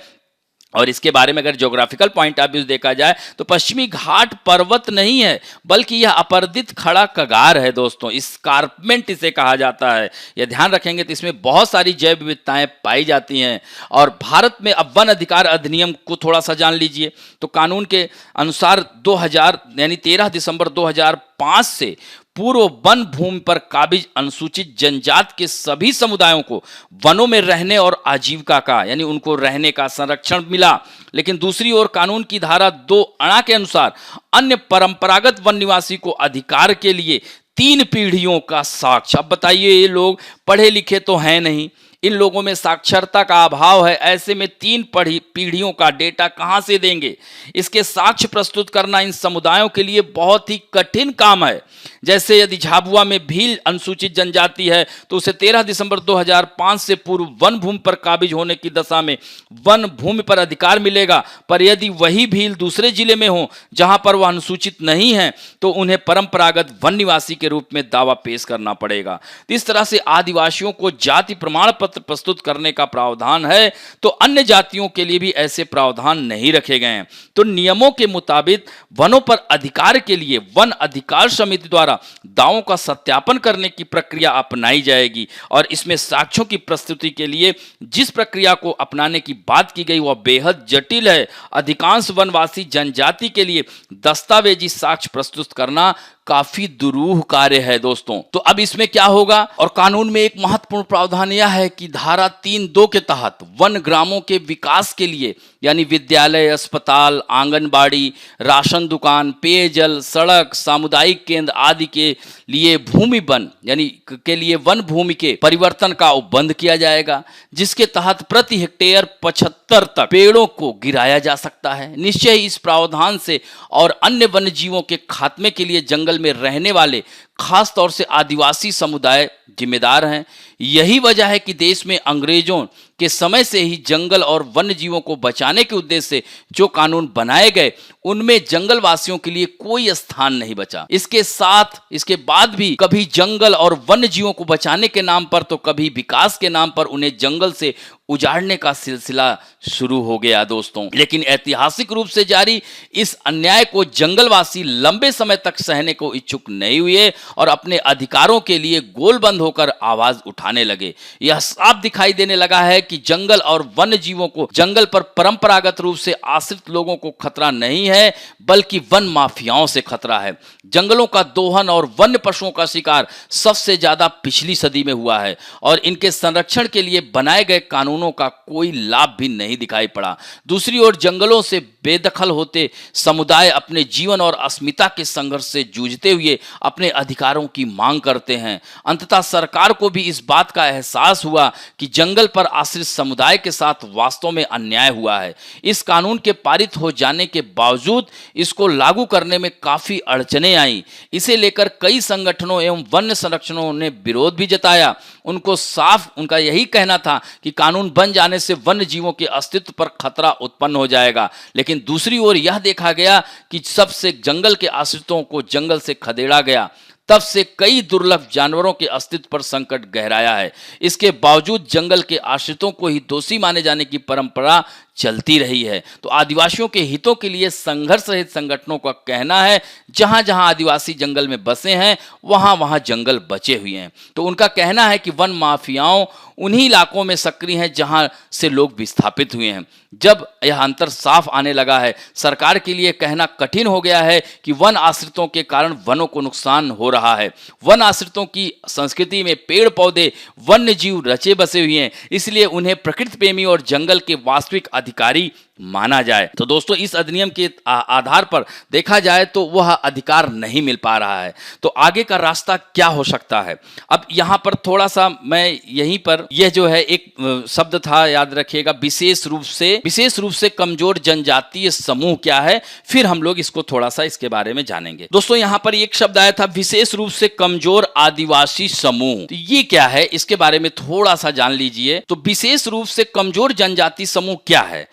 और इसके बारे में अगर ज्योग्राफिकल पॉइंट ऑफ व्यू देखा जाए तो पश्चिमी घाट पर्वत नहीं है, बल्कि यह अपर्दित खड़ा कगार है दोस्तों। स्कार्पमेंट इसे कहा जाता है। यह ध्यान रखेंगे तो इसमें बहुत सारी जैव विविधताएं पाई जाती हैं। और भारत में अब वन अधिकार अधिनियम को थोड़ा सा जान लीजिए। तो कानून के अनुसार 2000 यानी 13 दिसंबर 2005 से पूर्व वन भूमि पर काबिज अनुसूचित जनजाति के सभी समुदायों को वनों में रहने और आजीविका का यानी उनको रहने का संरक्षण मिला। लेकिन दूसरी ओर कानून की धारा 2 अणा के अनुसार अन्य परंपरागत वन निवासी को अधिकार के लिए 3 पीढ़ियों का साक्ष्य। अब बताइए, ये लोग पढ़े लिखे तो हैं नहीं, इन लोगों में साक्षरता का अभाव है, ऐसे में 3 पीढ़ियों का डेटा कहां से देंगे? इसके साक्ष्य प्रस्तुत करना इन समुदायों के लिए बहुत ही कठिन काम है। जैसे यदि झाबुआ में भील अनुसूचित जनजाति है तो उसे 13 दिसंबर 2005 से पूर्व वन भूमि पर काबिज होने की दशा में वन भूमि पर अधिकार मिलेगा, पर यदि वही भील दूसरे जिले में हो जहां पर वह अनुसूचित नहीं है तो उन्हें परंपरागत वन निवासी के रूप में दावा पेश करना पड़ेगा। इस तरह से आदिवासियों को जाति प्रमाण पत्र प्रस्तुत करने का प्रावधान है, तो अन्य जातियों के लिए भी ऐसे प्रावधान नहीं रखे गए हैं। तो नियमों के मुताबिक वनों पर अधिकार के लिए वन अधिकार समिति द्वारा दावों का सत्यापन करने की प्रक्रिया अपनाई जाएगी, और इसमें साक्ष्यों की प्रस्तुति के लिए जिस प्रक्रिया को अपनाने की बात की गई वह बेहद जटिल है। अधिकांश वनवासी जनजाति के लिए दस्तावेजी साक्ष्य प्रस्तुत करना काफी दुरूह कार्य है दोस्तों। तो अब इसमें क्या होगा? और कानून में एक महत्वपूर्ण प्रावधान यह है कि धारा 3(2) के तहत वन ग्रामों के विकास के लिए यानी विद्यालय, अस्पताल, आंगनबाड़ी, राशन दुकान, पेयजल, सड़क, सामुदायिक केंद्र आदि के लिए भूमि वन यानी के लिए वन भूमि के परिवर्तन का उपबंध किया जाएगा, जिसके तहत प्रति हेक्टेयर 75 तक पेड़ों को गिराया जा सकता है। निश्चय ही इस प्रावधान से और अन्य वन्य जीवों के खात्मे के लिए जंगल में रहने वाले खास तौर से आदिवासी समुदाय जिम्मेदार हैं। यही वजह है कि देश में अंग्रेजों के समय से ही जंगल और वन्य जीवों को बचाने के उद्देश्य से जो कानून बनाए गए उनमें जंगल वासियों के लिए कोई स्थान नहीं बचा। इसके बाद भी कभी जंगल और वन्य जीवों को बचाने के नाम पर तो कभी विकास के नाम पर उन्हें जंगल से उजाड़ने का सिलसिला शुरू हो गया दोस्तों। लेकिन ऐतिहासिक रूप से जारी इस अन्याय को जंगलवासी लंबे समय तक सहने को इच्छुक नहीं हुए और अपने अधिकारों के लिए गोलबंद होकर आवाज उठाने लगे। यह साफ दिखाई देने लगा है कि जंगल और वन्य जीवों को जंगल पर परंपरागत रूप से आश्रित लोगों को खतरा नहीं है, बल्कि वन माफियाओं से खतरा है। जंगलों का दोहन और वन्य पशुओं का शिकार सबसे ज्यादा पिछली सदी में हुआ है और इनके संरक्षण के लिए बनाए गए कानूनों का कोई लाभ भी नहीं दिखाई पड़ा। दूसरी ओर जंगलों से बेदखल होते समुदाय अपने जीवन और अस्मिता के संघर्ष से जूझते हुए अपने अधिकारों की मांग करते हैं। अंततः सरकार को भी इस बात का एहसास हुआ कि जंगल पर आश्रित समुदाय के साथ वास्तव में अन्याय हुआ है। इस कानून के पारित हो जाने के बावजूद इसको लागू करने में काफी अड़चनें आई। इसे लेकर कई संगठनों एवं वन्य संरक्षणों ने विरोध भी जताया। उनका यही कहना था कि कानून बन जाने से वन्य जीवों के अस्तित्व पर खतरा उत्पन्न हो जाएगा। लेकिन दूसरी ओर यह देखा गया कि सबसे जंगल के आश्रितों को जंगल से खदेड़ा गया। तब से कई दुर्लभ जानवरों के अस्तित्व पर संकट गहराया है। इसके बावजूद जंगल के आश्रितों को ही दोषी माने जाने की परंपरा चलती रही है। तो आदिवासियों के हितों के लिए संघर्ष रहित संगठनों का कहना है जहां जहां आदिवासी जंगल में बसे हैं वहां वहां जंगल बचे हुए हैं। तो उनका कहना है कि वन माफियाओं उन्हीं इलाकों में सक्रिय हैं जहां से लोग विस्थापित हुए हैं। जब यह अंतर साफ आने लगा है, सरकार के लिए कहना कठिन हो गया है कि वन आश्रितों के कारण वनों को नुकसान हो रहा है। वन आश्रितों की संस्कृति में पेड़ पौधे वन्य जीव रचे बसे हुए हैं, इसलिए उन्हें प्रकृति प्रेमी और जंगल के वास्तविक अधिकारी माना जाए। तो दोस्तों, इस अधिनियम के आधार पर देखा जाए तो वह अधिकार नहीं मिल पा रहा है। तो आगे का रास्ता क्या हो सकता है? अब यहाँ पर थोड़ा सा मैं यहीं पर यह जो है एक शब्द था, याद रखिएगा, विशेष रूप से कमजोर जनजातीय समूह क्या है, फिर हम लोग इसको थोड़ा सा इसके बारे में जानेंगे। दोस्तों, यहाँ पर एक शब्द आया था विशेष रूप से कमजोर आदिवासी समूह। तो ये क्या है, इसके बारे में थोड़ा सा जान लीजिए। तो विशेष रूप से कमजोर जनजाति समूह क्या है,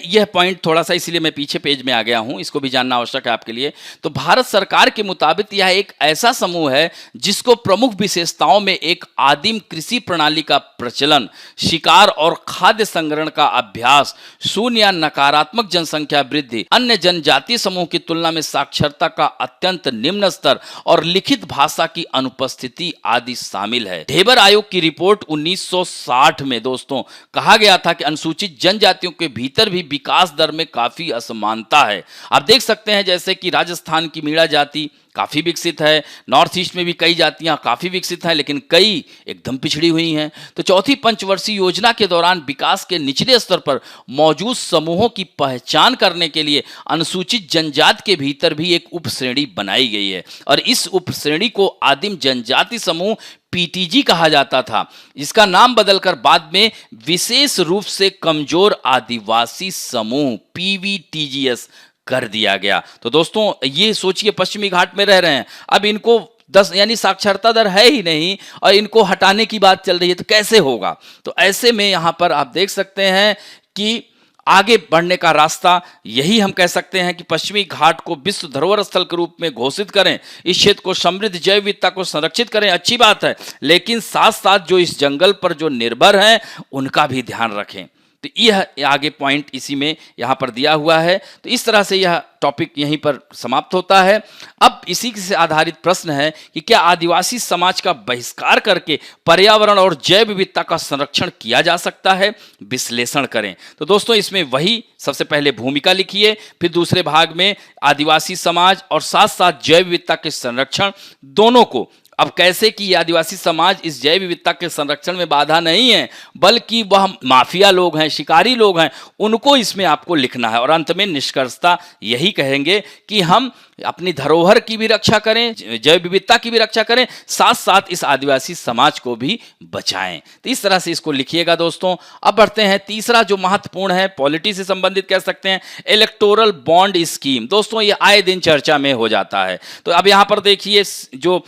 यह पॉइंट थोड़ा सा इसलिए मैं पीछे पेज में आ गया हूं, इसको भी जानना आवश्यक है आपके लिए। तो भारत सरकार के मुताबिक यह एक ऐसा समूह है जिसको प्रमुख विशेषताओं में एक आदिम कृषि प्रणाली का प्रचलन, शिकार और खाद्य संग्रहण का अभ्यास, शून्य या नकारात्मक जनसंख्या वृद्धि, अन्य जनजातीय समूह की तुलना में साक्षरता का अत्यंत निम्न स्तर और लिखित भाषा की अनुपस्थिति आदि शामिल है। ढेबर आयोग की रिपोर्ट 1960 में दोस्तों कहा गया था कि अनुसूचित जनजातियों के भीतर भी विकास दर में काफी असमानता है। आप देख सकते हैं जैसे कि राजस्थान की मीणा जाति काफी विकसित है, नॉर्थ ईस्ट में भी कई जातियां काफी विकसित हैं, लेकिन कई एकदम पिछड़ी हुई हैं। तो चौथी पंचवर्षीय योजना के दौरान विकास के निचले स्तर पर मौजूद समूहों की पहचान करने के लिए अनुसूचित जनजाति के भीतर भी एक उप श्रेणी बनाई गई है और इस उप श्रेणी को आदिम जनजाति समूह पीटीजी कहा जाता था। इसका नाम बदलकर बाद में विशेष रूप से कमजोर आदिवासी समूह पीवीटीजीएस कर दिया गया। तो दोस्तों, ये सोचिए पश्चिमी घाट में रह रहे हैं, अब इनको 10 यानी साक्षरता दर है ही नहीं और इनको हटाने की बात चल रही है, तो कैसे होगा? तो ऐसे में यहां पर आप देख सकते हैं कि आगे बढ़ने का रास्ता यही हम कह सकते हैं कि पश्चिमी घाट को विश्व धरोहर स्थल के रूप में घोषित करें, इस क्षेत्र को समृद्ध जैव विविधता को संरक्षित करें, अच्छी बात है, लेकिन साथ साथ जो इस जंगल पर जो निर्भर हैं उनका भी ध्यान रखें। तो यह आगे पॉइंट इसी में यहाँ पर दिया हुआ है। तो इस तरह से यह टॉपिक यहीं पर समाप्त होता है। अब इसी से आधारित प्रश्न है कि क्या आदिवासी समाज का बहिष्कार करके पर्यावरण और जैव विविधता का संरक्षण किया जा सकता है? विश्लेषण करें। तो दोस्तों, इसमें वही सबसे पहले भूमिका लिखिए, फिर दूसरे भाग में आदिवासी समाज और साथ साथ जैव विविधता के संरक्षण दोनों को, अब कैसे कि आदिवासी समाज इस जैव विविधता के संरक्षण में बाधा नहीं है, बल्कि वह माफिया लोग हैं, शिकारी लोग हैं, उनको इसमें आपको लिखना है। और अंत में निष्कर्षता यही कहेंगे कि हम अपनी धरोहर की भी रक्षा करें, जैव विविधता की भी रक्षा करें, साथ साथ इस आदिवासी समाज को भी बचाएं। तो इस तरह से इसको लिखिएगा दोस्तों। अब बढ़ते हैं तीसरा जो महत्वपूर्ण है, पॉलिटी से संबंधित कह सकते हैं, इलेक्टोरल बॉन्ड स्कीम। दोस्तों, ये आए दिन चर्चा में हो जाता है। तो अब यहाँ पर देखिए, जो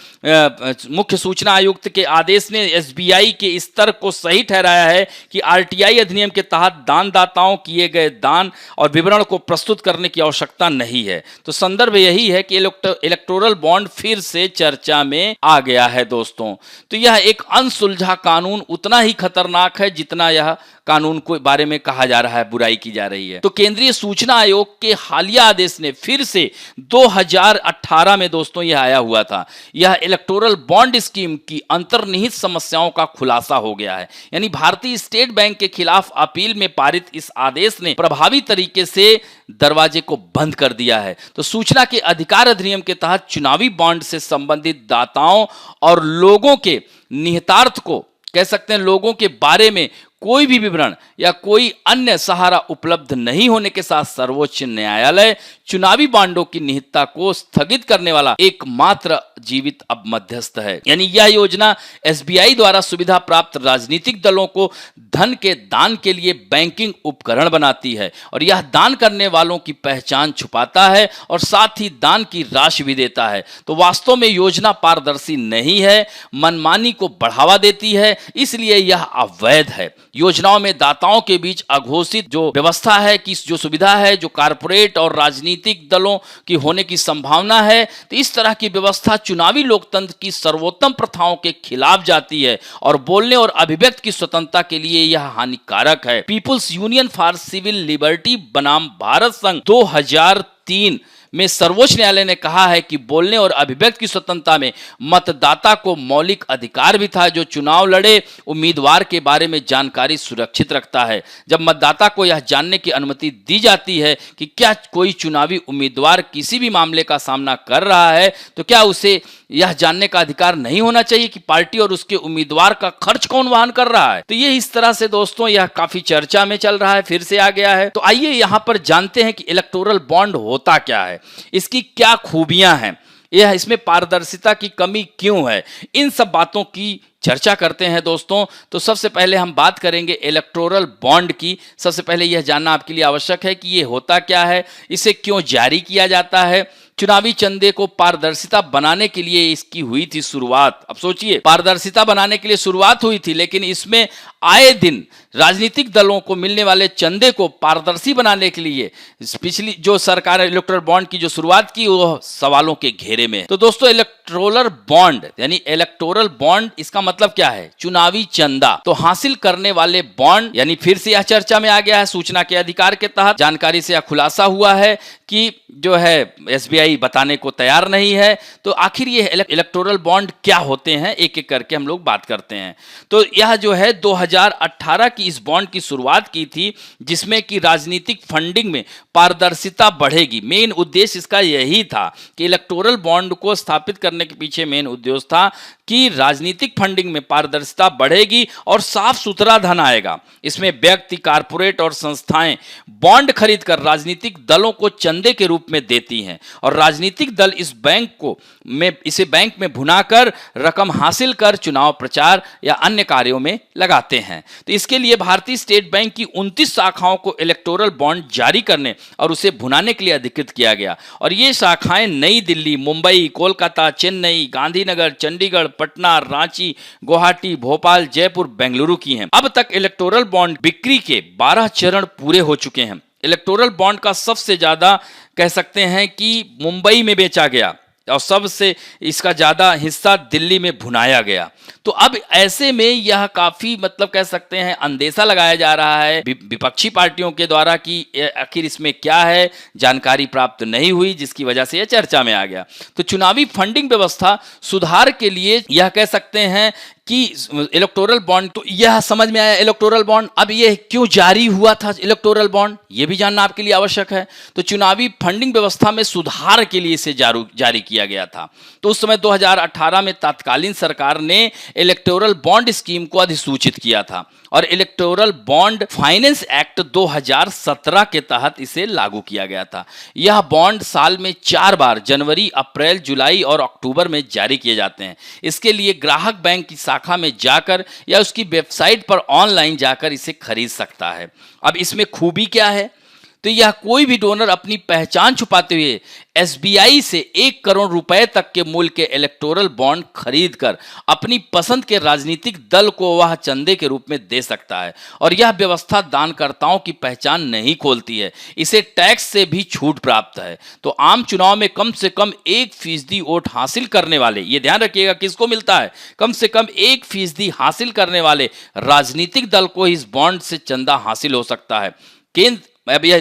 मुख्य सूचना आयुक्त के आदेश ने एसबीआई के स्तर को सही ठहराया है कि आरटीआई अधिनियम के तहत दानदाताओं किए गए दान और विवरण को प्रस्तुत करने की आवश्यकता नहीं है। तो संदर्भ यही है कि इलेक्टोरल बॉन्ड फिर से चर्चा में आ गया है दोस्तों। तो यह एक अनसुलझा कानून उतना ही खतरनाक है जितना यह कानून के बारे में कहा जा रहा है, बुराई की जा रही है। तो केंद्रीय सूचना आयोग के हालिया आदेश ने फिर से 2018 में दोस्तों यह आया हुआ था। यह इलेक्टोरल बॉन्ड स्कीम की अंतर्निहित समस्याओं का खुलासा हो गया है। यानी भारतीय स्टेट बैंक के खिलाफ अपील में पारित इस आदेश ने प्रभावी तरीके से दरवाजे को बंद कर दिया है। तो सूचना के अधिकार अधिनियम के तहत चुनावी बॉन्ड से संबंधित दाताओं और लोगों के निहितार्थ को कह सकते हैं, लोगों के बारे में कोई भी विवरण या कोई अन्य सहारा उपलब्ध नहीं होने के साथ सर्वोच्च न्यायालय चुनावी बांडों की निहितता को स्थगित करने वाला एकमात्र जीवित अब मध्यस्थ है। यानी यह योजना एसबीआई द्वारा सुविधा प्राप्त राजनीतिक दलों को धन के दान के लिए बैंकिंग उपकरण बनाती है और यह दान करने वालों की पहचान छुपाता है और साथ ही दान की राशि भी देता है। तो वास्तव में योजना पारदर्शी नहीं है, मनमानी को बढ़ावा देती है, इसलिए यह अवैध है। योजनाओं में दाताओं के बीच अघोषित जो व्यवस्था है कि जो सुविधा है जो कारपोरेट और राजनीतिक दलों की होने की संभावना है, तो इस तरह की व्यवस्था चुनावी लोकतंत्र की सर्वोत्तम प्रथाओं के खिलाफ जाती है और बोलने और अभिव्यक्ति की स्वतंत्रता के लिए यह हानिकारक है। People's union for civil liberty बनाम भारत संघ 2003 में सर्वोच्च न्यायालय ने कहा है कि बोलने और अभिव्यक्ति की स्वतंत्रता में मतदाता को मौलिक अधिकार भी था जो चुनाव लड़े उम्मीदवार के बारे में जानकारी सुरक्षित रखता है। जब मतदाता को यह जानने की अनुमति दी जाती है कि क्या कोई चुनावी उम्मीदवार किसी भी मामले का सामना कर रहा है, तो क्या उसे यह जानने का अधिकार नहीं होना चाहिए कि पार्टी और उसके उम्मीदवार का खर्च कौन वहन कर रहा है। तो ये इस तरह से दोस्तों यह काफी चर्चा में चल रहा है, फिर से आ गया है। तो आइए यहां पर जानते हैं कि इलेक्टोरल बॉन्ड होता क्या है, इसकी क्या खूबियां हैं, यह इसमें पारदर्शिता की कमी क्यों है, इन सब बातों की चर्चा करते हैं दोस्तों। तो सबसे पहले हम बात करेंगे इलेक्टोरल बॉन्ड की। सबसे पहले यह जानना आपके लिए आवश्यक है कि यह होता क्या है, इसे क्यों जारी किया जाता है। चुनावी चंदे को पारदर्शिता बनाने के लिए इसकी हुई थी शुरुआत। अब सोचिए, पारदर्शिता बनाने के लिए शुरुआत हुई थी, लेकिन इसमें आए दिन राजनीतिक दलों को मिलने वाले चंदे को पारदर्शी बनाने के लिए पिछली जो सरकार ने इलेक्टोरल बॉन्ड की जो शुरुआत की वो सवालों के घेरे में। तो दोस्तों इलेक्टोरल बॉन्ड यानी इलेक्टोरल बॉन्ड इसका मतलब क्या है, चुनावी चंदा तो हासिल करने वाले बॉन्ड। यानी फिर से यह चर्चा में आ गया है, सूचना के अधिकार के तहत जानकारी से यह खुलासा हुआ है कि जो है एसबीआई बताने को तैयार नहीं है। तो आखिर ये इलेक्टोरल बॉन्ड क्या होते हैं, एक एक करके हम लोग बात करते हैं। तो यह जो है 2018 की इस बॉन्ड की शुरुआत की थी, जिसमें कि राजनीतिक फंडिंग में पारदर्शिता बढ़ेगी। मेन उद्देश्य इसका यही था कि इलेक्टोरल बॉन्ड को स्थापित करने के पीछे मेन उद्देश्य था कि राजनीतिक फंडिंग में पारदर्शिता बढ़ेगी और साफ सुथरा धन आएगा। इसमें व्यक्ति, कारपोरेट और संस्थाएं बॉन्ड खरीदकर राजनीतिक दलों को चंदे के रूप में देती हैं और राजनीतिक दल इसे बैंक में भुनाकर रकम हासिल कर चुनाव प्रचार या अन्य कार्यों में लगाते हैं। तो इसके लिए भारतीय स्टेट बैंक की 29 शाखाओं को इलेक्टोरल बॉन्ड जारी करने और उसे भुनाने के लिए अधिकृत किया गया और ये शाखाएं नई दिल्ली, मुंबई, कोलकाता, चेन्नई, गांधीनगर, चंडीगढ़, पटना, रांची, गुवाहाटी, भोपाल, जयपुर, बेंगलुरु की हैं। अब तक इलेक्टोरल बॉन्ड बिक्री के 12 चरण पूरे हो चुके हैं। इलेक्टोरल बॉन्ड का सबसे ज्यादा कह सकते हैं कि मुंबई में बेचा गया और सबसे इसका ज्यादा हिस्सा दिल्ली में भुनाया गया। तो अब ऐसे में यह काफी मतलब कह सकते हैं अंदेशा लगाया जा रहा है विपक्षी पार्टियों के द्वारा कि आखिर इसमें क्या है, जानकारी प्राप्त नहीं हुई, जिसकी वजह से यह चर्चा में आ गया। तो चुनावी फंडिंग व्यवस्था सुधार के लिए यह कह सकते हैं कि इलेक्टोरल बॉन्ड, तो यह समझ में आया इलेक्टोरल बॉन्ड। अब यह क्यों जारी हुआ था इलेक्टोरल बॉन्ड, यह भी जानना आपके लिए आवश्यक है। तो चुनावी फंडिंग व्यवस्था में सुधार के लिए इसे जारी किया गया था। तो उस समय 2018 में तत्कालीन सरकार ने इलेक्टोरल बॉन्ड स्कीम को अधिसूचित किया था और इलेक्टोरल बॉन्ड फाइनेंस एक्ट 2017 के तहत इसे लागू किया गया था। यह बॉन्ड साल में 4 बार जनवरी, अप्रैल, जुलाई और अक्टूबर में जारी किए जाते हैं। इसके लिए ग्राहक बैंक की शाखा में जाकर या उसकी वेबसाइट पर ऑनलाइन जाकर इसे खरीद सकता है। अब इसमें खूबी क्या है, तो यह कोई भी डोनर अपनी पहचान छुपाते हुए एसबीआई से 1 करोड़ रुपए तक के मूल्य के इलेक्टोरल बॉन्ड खरीदकर अपनी पसंद के राजनीतिक दल को वह चंदे के रूप में दे सकता है और यह व्यवस्था दानकर्ताओं की पहचान नहीं खोलती है। इसे टैक्स से भी छूट प्राप्त है। तो आम चुनाव में कम से कम 1% वोट हासिल करने वाले, ये ध्यान रखिएगा किसको मिलता है, कम से कम 1% हासिल करने वाले राजनीतिक दल को इस बॉन्ड से चंदा हासिल हो सकता है। केंद्र अब यह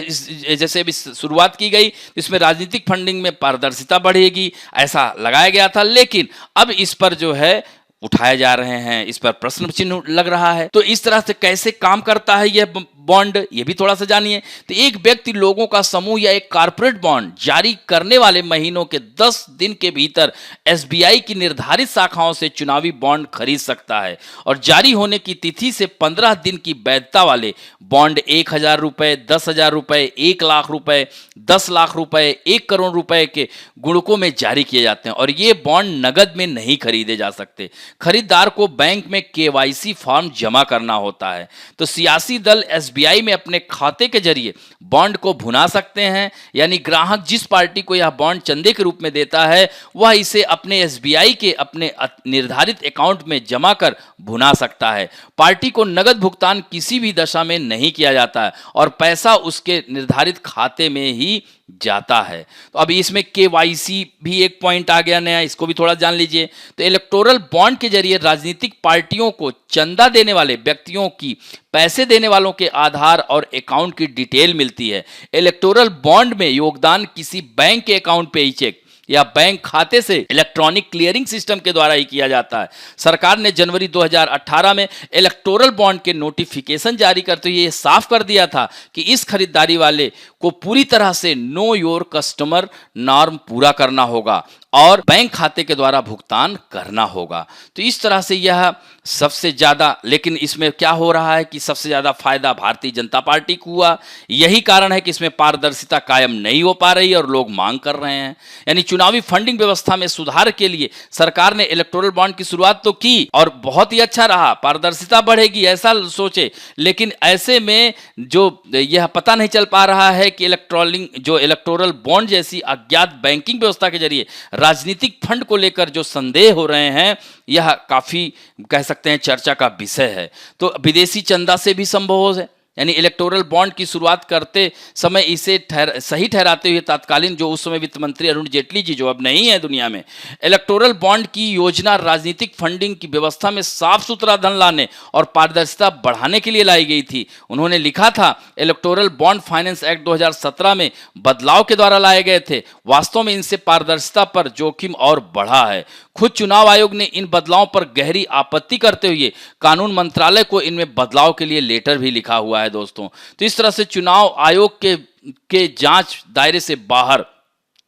जैसे अभी शुरुआत की गई, इसमें राजनीतिक फंडिंग में पारदर्शिता बढ़ेगी ऐसा लगाया गया था, लेकिन अब इस पर जो है उठाए जा रहे हैं, इस पर प्रश्न चिन्ह लग रहा है। तो इस तरह से कैसे काम करता है यह बॉन्ड, ये भी थोड़ा सा जानिए। तो एक व्यक्ति, लोगों का समूह या एक कॉर्पोरेट बॉन्ड जारी करने वाले महीनों के 10 दिन के भीतर एसबीआई की निर्धारित शाखाओं से चुनावी बॉन्ड खरीद सकता है और जारी होने की तिथि से 15 दिन की वैधता वाले बॉन्ड 1,000 रुपए, 10,000 रुपए, 1 लाख रुपए, 10 लाख रुपए, 1 करोड़ रुपए के गुणकों में जारी किए जाते हैं और ये बॉन्ड नगद में नहीं खरीदे जा सकते। खरीदार को बैंक में केवाईसी फॉर्म जमा करना होता है। तो सियासी दल एसबीआई में अपने खाते के जरिए बॉन्ड को भुना सकते हैं, यानी ग्राहक जिस पार्टी को यह बॉन्ड चंदे के रूप में देता है वह इसे अपने एसबीआई के अपने निर्धारित अकाउंट में जमा कर भुना सकता है। पार्टी को नगद भुगतान किसी भी दशा में नहीं किया जाता है और पैसा उसके निर्धारित खाते में ही जाता है। तो अब इसमें केवाईसी भी एक पॉइंट आ गया नया, इसको भी थोड़ा जान लीजिए। तो इलेक्टोरल बॉन्ड के जरिए राजनीतिक पार्टियों को चंदा देने वाले व्यक्तियों की पैसे देने वालों के आधार और अकाउंट की डिटेल मिलती है। इलेक्टोरल बॉन्ड में योगदान किसी बैंक के अकाउंट पे ही चेक या बैंक खाते से इलेक्ट्रॉनिक क्लियरिंग सिस्टम के द्वारा ही किया जाता है। सरकार ने जनवरी 2018 में इलेक्टोरल बॉन्ड के नोटिफिकेशन जारी करते हुए ये साफ कर दिया था कि इस खरीदारी वाले को पूरी तरह से नो योर कस्टमर नॉर्म पूरा करना होगा और बैंक खाते के द्वारा भुगतान करना होगा। तो इस तरह से यह सबसे ज्यादा, लेकिन इसमें क्या हो रहा है कि सबसे ज्यादा फायदा भारतीय जनता पार्टी को हुआ। यही कारण है कि इसमें पारदर्शिता कायम नहीं हो पा रही और लोग मांग कर रहे हैं। यानी चुनावी फंडिंग व्यवस्था में सुधार के लिए सरकार ने इलेक्टोरल बॉन्ड की शुरुआत तो की और बहुत ही अच्छा रहा, पारदर्शिता बढ़ेगी ऐसा सोचे, लेकिन ऐसे में जो यह पता नहीं चल पा रहा है कि इलेक्टोरल बॉन्ड जैसी अज्ञात बैंकिंग व्यवस्था के जरिए राजनीतिक फंड को लेकर जो संदेह हो रहे हैं यह काफी कह सकते हैं चर्चा का विषय है। तो विदेशी चंदा से भी संभव है, यानी इलेक्टोरल बॉन्ड की शुरुआत करते समय इसे सही ठहराते हुए तत्कालीन जो उस समय वित्त मंत्री अरुण जेटली जी, जो अब नहीं है दुनिया में, इलेक्टोरल बॉन्ड की योजना राजनीतिक फंडिंग की व्यवस्था में साफ सुथरा धन लाने और पारदर्शिता बढ़ाने के लिए लाई गई थी। उन्होंने लिखा था इलेक्टोरल बॉन्ड फाइनेंस एक्ट 2017 में बदलाव के द्वारा लाए गए थे। वास्तव में इनसे पारदर्शिता पर जोखिम और बढ़ा है। खुद चुनाव आयोग ने इन बदलावों पर गहरी आपत्ति करते हुए कानून मंत्रालय को इनमें बदलाव के लिए लेटर भी लिखा हुआ है दोस्तों। तो इस तरह से चुनाव आयोग के जांच दायरे से बाहर,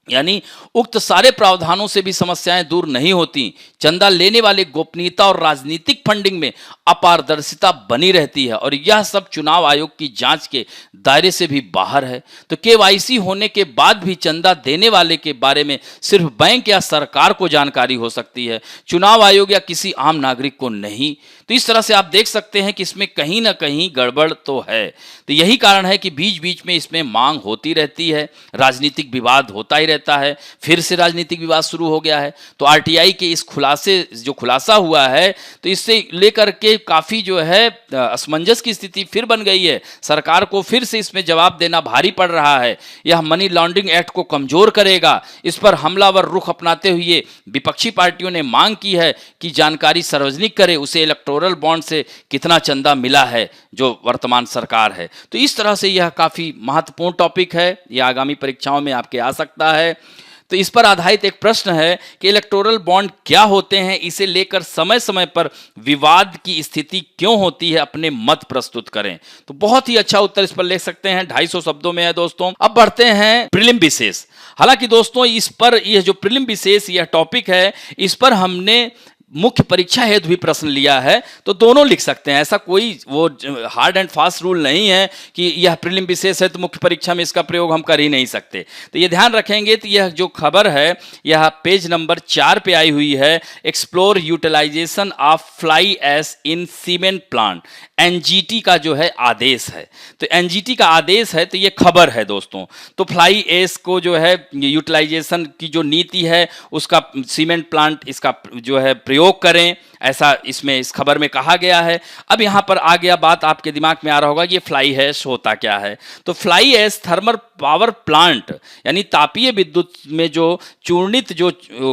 यानी उक्त सारे प्रावधानों से भी समस्याएं दूर नहीं होती। चंदा लेने वाले गोपनीयता और राजनीतिक फंडिंग में अपारदर्शिता बनी रहती है और यह सब चुनाव आयोग की जांच के दायरे से भी बाहर है। तो केवाईसी होने के बाद भी चंदा देने वाले के बारे में सिर्फ बैंक या सरकार को जानकारी हो सकती है, चुनाव आयोग या किसी आम नागरिक को नहीं। तो इस तरह से आप देख सकते हैं कि इसमें कहीं ना कहीं गड़बड़ तो है। तो यही कारण है कि बीच बीच में इसमें मांग होती रहती है, राजनीतिक विवाद होता ही रहता है। फिर से राजनीतिक विवाद शुरू हो गया है। तो आरटीआई के इस खुलासा हुआ है, तो इससे लेकर के काफी जो है असमंजस की स्थिति फिर बन गई है। सरकार को फिर से इसमें जवाब देना भारी पड़ रहा है। यह मनी लॉन्ड्रिंग एक्ट को कमजोर करेगा। इस पर हमलावर रुख अपनाते हुए विपक्षी पार्टियों ने मांग की है कि जानकारी सार्वजनिक करे उसे इलेक्टोरल बॉन्ड से कितना चंदा मिला है जो वर्तमान सरकार है। तो इस तरह से यह काफी महत्वपूर्ण टॉपिक है, यह आगामी परीक्षाओं में आपके आ सकता है। तो इस पर आधारित एक प्रश्न है कि इलेक्टोरल बॉन्ड क्या होते हैं, इसे लेकर समय समय पर विवाद की स्थिति क्यों होती है, अपने मत प्रस्तुत करें। तो बहुत ही अच्छा उत्तर इस पर ले सकते हैं, 250 शब्दों में है दोस्तों। अब बढ़ते हैं प्रीलिम विशेष। हालांकि दोस्तों इस पर यह जो प्रीलिम विशेष यह टॉपिक है, इस पर हमने मुख्य परीक्षा हेतु भी प्रश्न लिया है, तो दोनों लिख सकते हैं। ऐसा कोई वो हार्ड एंड फास्ट रूल नहीं है कि यह प्रीलिम विशेष है तो मुख्य परीक्षा में इसका प्रयोग हम कर ही नहीं सकते। तो ये ध्यान रखेंगे। तो यह जो खबर है यह पेज नंबर 4 पे आई हुई है। Explore utilisation of fly ash in cement plant, NGT का जो है आदेश है। तो एनजीटी का आदेश है, तो ये खबर है दोस्तों। तो फ्लाई ऐश को जो है यूटिलाइजेशन की जो नीति है उसका सीमेंट प्लांट इसका जो है प्रयोग करें, ऐसा इसमें इस खबर में कहा गया है। अब यहां पर आ गया बात, आपके दिमाग में आ रहा होगा ये फ्लाई ऐश होता क्या है। तो fly ash thermal power plant यानी तापीय विद्युत में जो चूर्णित जो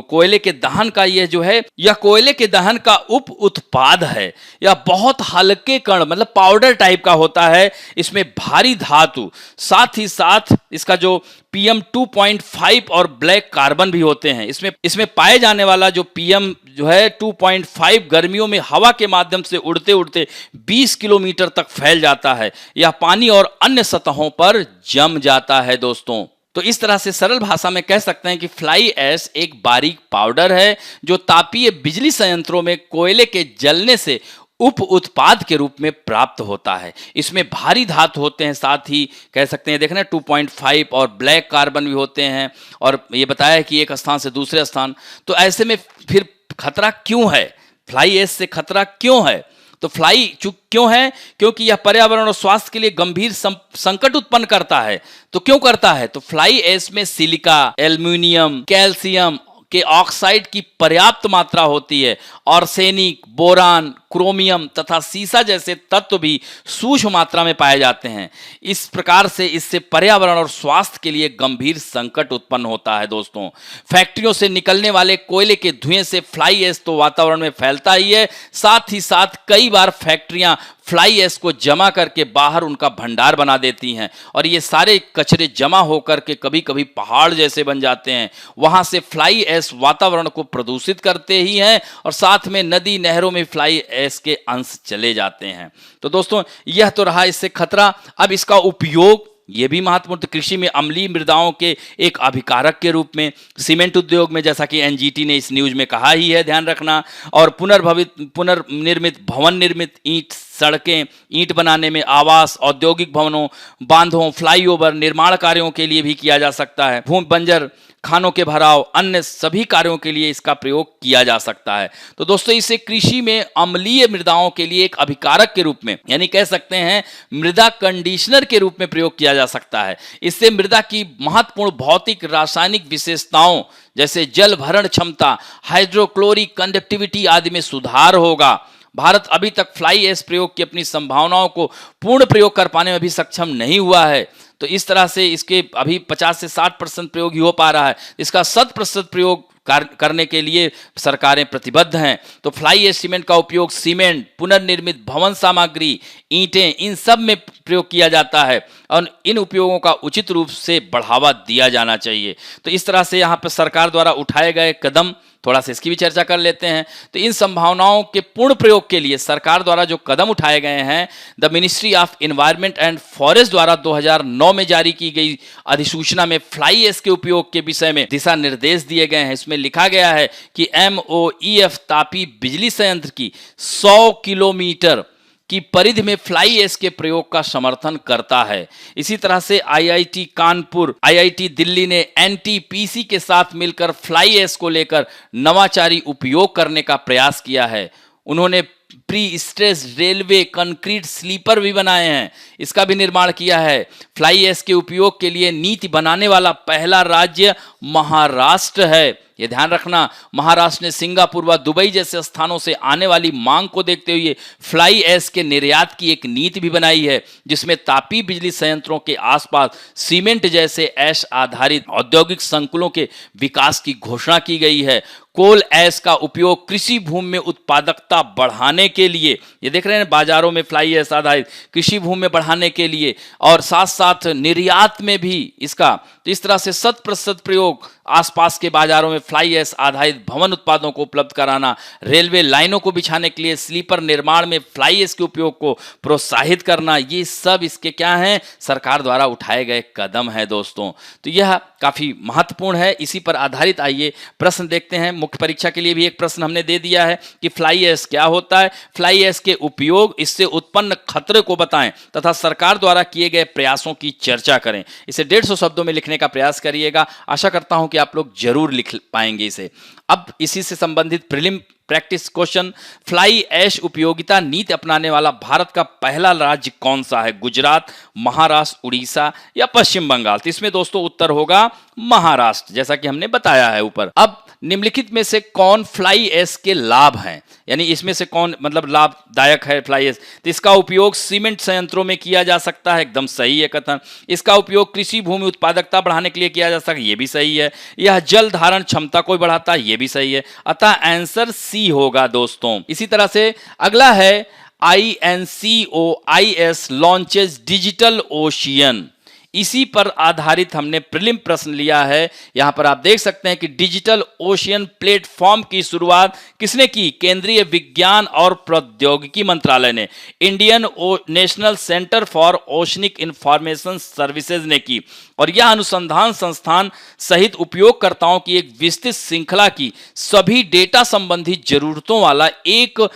कोयले के दहन का ये जो है, यह कोयले के दहन का उप उत्पाद है। यह बहुत हल्के कण मतलब पाउडर टाइप का होता है। इसमें भारी धातु, साथ ही साथ इसका जो PM 2.5 और ब्लैक कार्बन भी होते हैं। इसमें पाए जाने वाला जो PM जो है 2.5 गर्मियों में हवा के माध्यम से उड़ते उड़ते 20 किलोमीटर तक फैल जाता है। यह पानी और अन्य सतहों पर जम जाता है दोस्तों। तो इस तरह से सरल भाषा में कह सकते हैं कि फ्लाई ऐश एक बारीक पाउडर है जो तापीय बिजली संयंत्रों में कोयले के जलने से उप उत्पाद के रूप में प्राप्त होता है। इसमें भारी धातु होते हैं, साथ ही कह सकते हैं देखना 2.5 और ब्लैक कार्बन भी होते हैं, और ये बताया है कि एक स्थान से दूसरे स्थान। तो ऐसे में फिर खतरा क्यों है, फ्लाई ऐश से खतरा क्यों है? तो फ्लाई क्यों है? क्योंकि यह पर्यावरण और स्वास्थ्य के लिए गंभीर संकट उत्पन्न करता है। तो क्यों करता है? तो फ्लाई ऐश में सिलिका, एल्युमिनियम, कैल्शियम के ऑक्साइड की पर्याप्त मात्रा होती है। आर्सेनिक, बोरान, क्रोमियम तथा सीसा जैसे तत्व भी सूक्ष्म मात्रा में पाए जाते हैं। इस प्रकार से इससे पर्यावरण और स्वास्थ्य के लिए गंभीर संकट उत्पन्न होता है दोस्तों। फैक्ट्रियों से निकलने वाले कोयले के धुएं से फ्लाई ऐश तो वातावरण में फैलता ही है, साथ ही साथ कई बार फैक्ट्रियां फ्लाई ऐश को जमा करके बाहर उनका भंडार बना देती हैं, और ये सारे कचरे जमा होकर के कभी कभी पहाड़ जैसे बन जाते हैं। वहां से फ्लाई ऐश वातावरण को प्रदूषित करते ही हैं, और साथ में नदी नहरों में फ्लाई ऐश के अंश चले जाते हैं। तो दोस्तों यह तो रहा इससे खतरा। अब इसका उपयोग ये भी महत्वपूर्ण, तो कृषि में अम्लीय मृदाओं के एक अभिकारक के रूप में, सीमेंट उद्योग में जैसा कि NGT ने इस न्यूज में कहा ही है, ध्यान रखना, और पुनर्निर्मित भवन निर्मित ईंट, सड़कें, ईंट बनाने में, आवास, औद्योगिक भवनों, बांधों, फ्लाईओवर निर्माण कार्यों के लिए भी किया जा सकता है। भूमि बंजर खानों के भराव, अन्य सभी कार्यों के लिए इसका प्रयोग किया जा सकता है। तो दोस्तों इसे कृषि में अम्लीय मृदाओं के लिए एक अभिकारक के रूप में, यानी कह सकते हैं मृदा कंडीशनर के रूप में प्रयोग किया जा सकता है। इससे मृदा की महत्वपूर्ण भौतिक रासायनिक विशेषताओं जैसे जल भरण क्षमता, हाइड्रोक्लोरिक कंडक्टिविटी आदि में सुधार होगा। भारत अभी तक फ्लाई ऐश प्रयोग की अपनी संभावनाओं को पूर्ण प्रयोग कर पाने में भी सक्षम नहीं हुआ है। तो इस तरह से इसके अभी 50 से 60% प्रयोग ही हो पा रहा है। इसका 100% प्रयोग करने के लिए सरकारें प्रतिबद्ध हैं। तो फ्लाई ऐश सीमेंट का उपयोग सीमेंट, पुनर्निर्मित भवन सामग्री, ईंटें, इन सब में प्रयोग किया जाता है, और इन उपयोगों का उचित रूप से बढ़ावा दिया जाना चाहिए। तो इस तरह से यहाँ पर सरकार द्वारा उठाए गए कदम, थोड़ा सा इसकी भी चर्चा कर लेते हैं। तो इन संभावनाओं के पूर्ण प्रयोग के लिए सरकार द्वारा जो कदम उठाए गए हैं, the ministry of environment and forest द्वारा 2009 में जारी की गई अधिसूचना में फ्लाई ऐश के उपयोग के विषय में दिशा निर्देश दिए गए हैं। इसमें लिखा गया है कि MOEF तापीय बिजली संयंत्र की 100 किलोमीटर की परिधि में फ्लाई ऐश के प्रयोग का समर्थन करता है। इसी तरह से IIT कानपुर, IIT दिल्ली ने NTPC के साथ मिलकर फ्लाई ऐश को लेकर नवाचारी उपयोग करने का प्रयास किया है। उन्होंने pre stress railway concrete sleeper भी बनाए हैं, इसका भी निर्माण किया है। फ्लाई ऐश के उपयोग के लिए नीति बनाने वाला पहला राज्य महाराष्ट्र है। ये ध्यान रखना, महाराष्ट्र ने सिंगापुर व दुबई जैसे स्थानों से आने वाली मांग को देखते हुए फ्लाई ऐश के निर्यात की एक नीति भी बनाई है, जिसमें तापीय बिजली संयंत्रों के आसपास सीमेंट जैसे ऐश आधारित औद्योगिक संकुलों के विकास की घोषणा की गई है। कोल ऐश का उपयोग कृषि भूमि में उत्पादकता बढ़ाने के लिए, ये देख रहे हैं बाजारों में फ्लाई ऐश आधारित कृषि भूमि में बढ़ाने के लिए, और साथ साथ निर्यात में भी इसका, तो इस तरह से 100% प्रयोग, आसपास के बाजारों में फ्लाई ऐश आधारित भवन उत्पादों को उपलब्ध कराना, रेलवे लाइनों को बिछाने के लिए स्लीपर निर्माण में फ्लाई ऐश के उपयोग को प्रोत्साहित करना, ये सब इसके क्या हैं, सरकार द्वारा उठाए गए कदम है दोस्तों। तो यह काफी महत्वपूर्ण है। इसी पर आधारित आइए प्रश्न देखते हैं। मुख्य परीक्षा के लिए भी एक प्रश्न हमने दे दिया है कि फ्लाई ऐश क्या होता है, फ्लाई ऐश के उपयोग, इससे उत्पन्न खतरे को बताएं तथा सरकार द्वारा किए गए प्रयासों की चर्चा करें। इसे 150 शब्दों में लिखने का प्रयास करिएगा। आशा करता हूं कि आप लोग जरूर लिख पाएंगे इसे। अब इसी से संबंधित prelim practice question, fly ash उपयोगिता नीति अपनाने वाला भारत का पहला राज्य कौन सा है? गुजरात, महाराष्ट्र, उड़ीसा या पश्चिम बंगाल? तो इसमें दोस्तों उत्तर होगा महाराष्ट्र, जैसा कि हमने बताया है ऊपर। अब निम्नलिखित में से कौन फ्लाई ऐश के लाभ हैं, यानी इसमें से कौन मतलब लाभदायक है फ्लाई ऐश? तो इसका उपयोग सीमेंट संयंत्रों में किया जा सकता है, एकदम सही है कथन। इसका उपयोग कृषि भूमि उत्पादकता बढ़ाने के लिए किया जा सकता है, ये भी सही है। यह जल धारण क्षमता को बढ़ाता है, ये भी सही है। अतः आंसर सी होगा दोस्तों। इसी तरह से अगला है INCOIS लॉन्चेस डिजिटल ओशियन इसी पर आधारित हमने प्रीलिम प्रश्न लिया है। यहां पर आप देख सकते हैं कि डिजिटल ओशियन प्लेटफॉर्म की शुरुआत किसने की? केंद्रीय विज्ञान और प्रौद्योगिकी मंत्रालय ने, Indian national centre for oceanic information services ने की। और यह अनुसंधान संस्थान सहित उपयोगकर्ताओं की एक विस्तृत श्रृंखला की सभी डेटा संबंधी जरूरतों वाला एक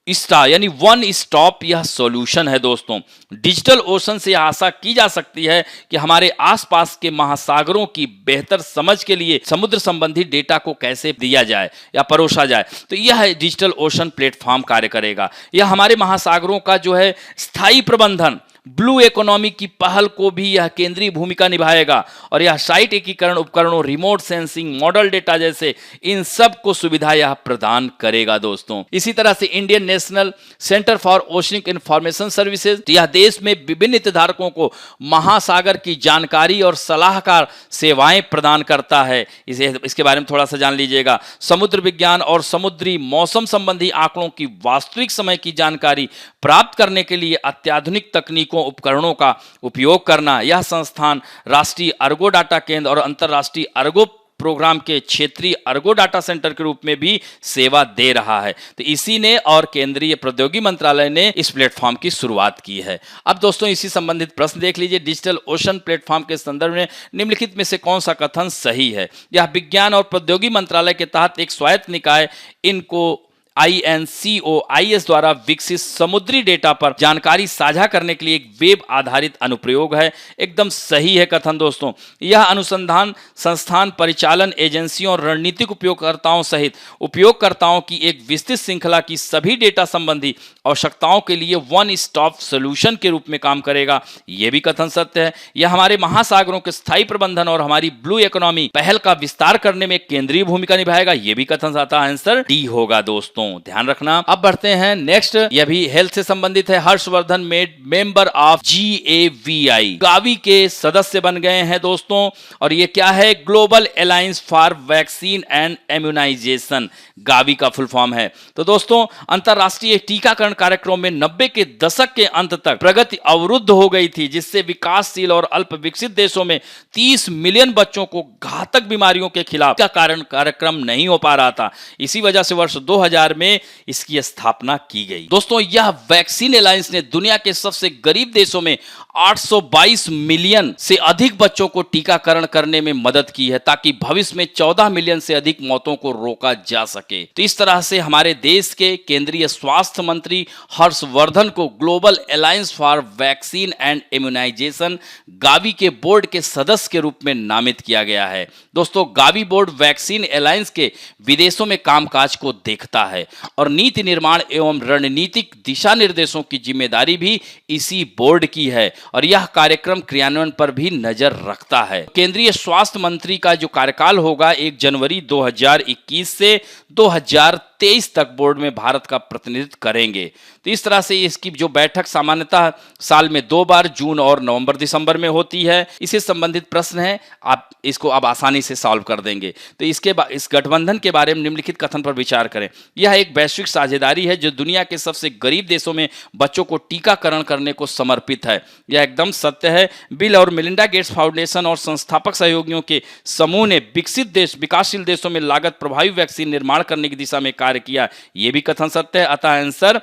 यानी वन स्टॉप यह सॉल्यूशन है दोस्तों। डिजिटल ओशन से आशा की जा सकती है कि हमारे आसपास के महासागरों की बेहतर समझ के लिए समुद्र संबंधी डेटा को कैसे दिया जाए या परोसा जाए, तो यह डिजिटल ओशन प्लेटफॉर्म कार्य करेगा। यह हमारे महासागरों का जो है स्थायी प्रबंधन, ब्लू इकोनॉमी की पहल को भी यह केंद्रीय भूमिका निभाएगा और यह साइट एकीकरण उपकरणों, रिमोट सेंसिंग, मॉडल डेटा जैसे इन सब को सुविधा यह प्रदान करेगा दोस्तों। इसी तरह से Indian national centre for oceanic information services, यह देश में विभिन्न हितधारकों को महासागर की जानकारी और सलाहकार सेवाएं प्रदान करता है। इसके बारे में थोड़ा सा जान लीजिएगा। समुद्र विज्ञान और समुद्री मौसम संबंधी आंकड़ों की वास्तविक समय की जानकारी प्राप्त करने के लिए अत्याधुनिक तकनीकों उपकरणों का उपयोग करना। यह संस्थान राष्ट्रीय अर्गो डाटा केंद्र और अंतरराष्ट्रीय अर्गो प्रोग्राम के क्षेत्रीय अर्गो डाटा सेंटर के रूप में भी सेवा दे रहा है। तो इसी ने और केंद्रीय प्रौद्योगिकी मंत्रालय ने इस प्लेटफॉर्म की शुरुआत की है। अब दोस्तों इसी संबंधित प्रश्न देख लीजिए। डिजिटल ओशन प्लेटफॉर्म के संदर्भ में निम्नलिखित में से कौन सा कथन सही है? यह विज्ञान और प्रौद्योगिकी मंत्रालय के तहत एक स्वायत्त निकाय इनको INCOIS द्वारा विकसित समुद्री डेटा पर जानकारी साझा करने के लिए एक वेब आधारित अनुप्रयोग है। एकदम सही है कथन दोस्तों। यह अनुसंधान संस्थान, परिचालन एजेंसियों और रणनीतिक उपयोगकर्ताओं सहित उपयोगकर्ताओं की एक विस्तृत श्रृंखला की सभी डेटा संबंधी आवश्यकताओं के लिए वन स्टॉप सॉल्यूशन के रूप में काम करेगा। यह भी कथन सत्य है। यह हमारे महासागरों के स्थायी प्रबंधन और हमारी ब्लू इकोनॉमी पहल का विस्तार करने में केंद्रीय भूमिका निभाएगा। यह भी कथन आता आंसर डी होगा दोस्तों, ध्यान रखना। अब बढ़ते हैं नेक्स्ट, यह भी हेल्थ से संबंधित है। Harshvardhan made member of GAVI, Gavi के सदस्य बन गए हैं दोस्तों। और ये क्या है? Global alliance for vaccine and immunisation, GAVI का फुल फॉर्म है। तो दोस्तों अंतरराष्ट्रीय टीकाकरण कार्यक्रम में 90 के दशक के अंत तक प्रगति अवरुद्ध हो गई थी, जिससे विकासशील और अल्प विकसित देशों में 30 मिलियन बच्चों को घातक बीमारियों के खिलाफ टीकाकरण कार्यक्रम नहीं हो पा रहा था। इसी वजह से वर्ष 2000 में इसकी स्थापना की गई। दोस्तों यह वैक्सीन अलायंस ने दुनिया के सबसे गरीब देशों में 822 मिलियन से अधिक बच्चों को टीकाकरण करने में मदद की है, ताकि भविष्य में 14 मिलियन से अधिक मौतों को रोका जा सके। तो इस तरह से हमारे देश के केंद्रीय स्वास्थ्य मंत्री हर्षवर्धन को global alliance for vaccine and immunisation GAVI के बोर्ड के सदस्य के रूप में नामित किया गया है। दोस्तों गावी बोर्ड वैक्सीन अलायंस के विदेशों में कामकाज को देखता है और नीति निर्माण एवं रणनीतिक दिशा निर्देशों की जिम्मेदारी भी इसी बोर्ड की है और यह कार्यक्रम क्रियान्वयन पर भी नजर रखता है। केंद्रीय स्वास्थ्य मंत्री का जो कार्यकाल होगा 1 जनवरी 2021 से 2023 तक बोर्ड में भारत का प्रतिनिधित्व करेंगे। तो इस तरह से इसकी जो बैठक सामान्यतः साल में 2 बार जून और नवंबर दिसंबर में होती है। इससे संबंधित प्रश्न है, आप इसको अब आसानी से सॉल्व कर देंगे। तो इस गठबंधन के बारे में निम्नलिखित कथन पर विचार करें। यह एक वैश्विक साझेदारी है जो दुनिया के सबसे गरीब देशों में बच्चों को टीकाकरण करने को समर्पित है। यह एकदम सत्य है। बिल और मेलिंडा गेट्स फाउंडेशन और संस्थापक सहयोगियों के समूह ने विकासशील देशों में लागत प्रभावी वैक्सीन निर्माण करने की दिशा में कार्य किया। यह भी कथन सत्य है, अतः आंसर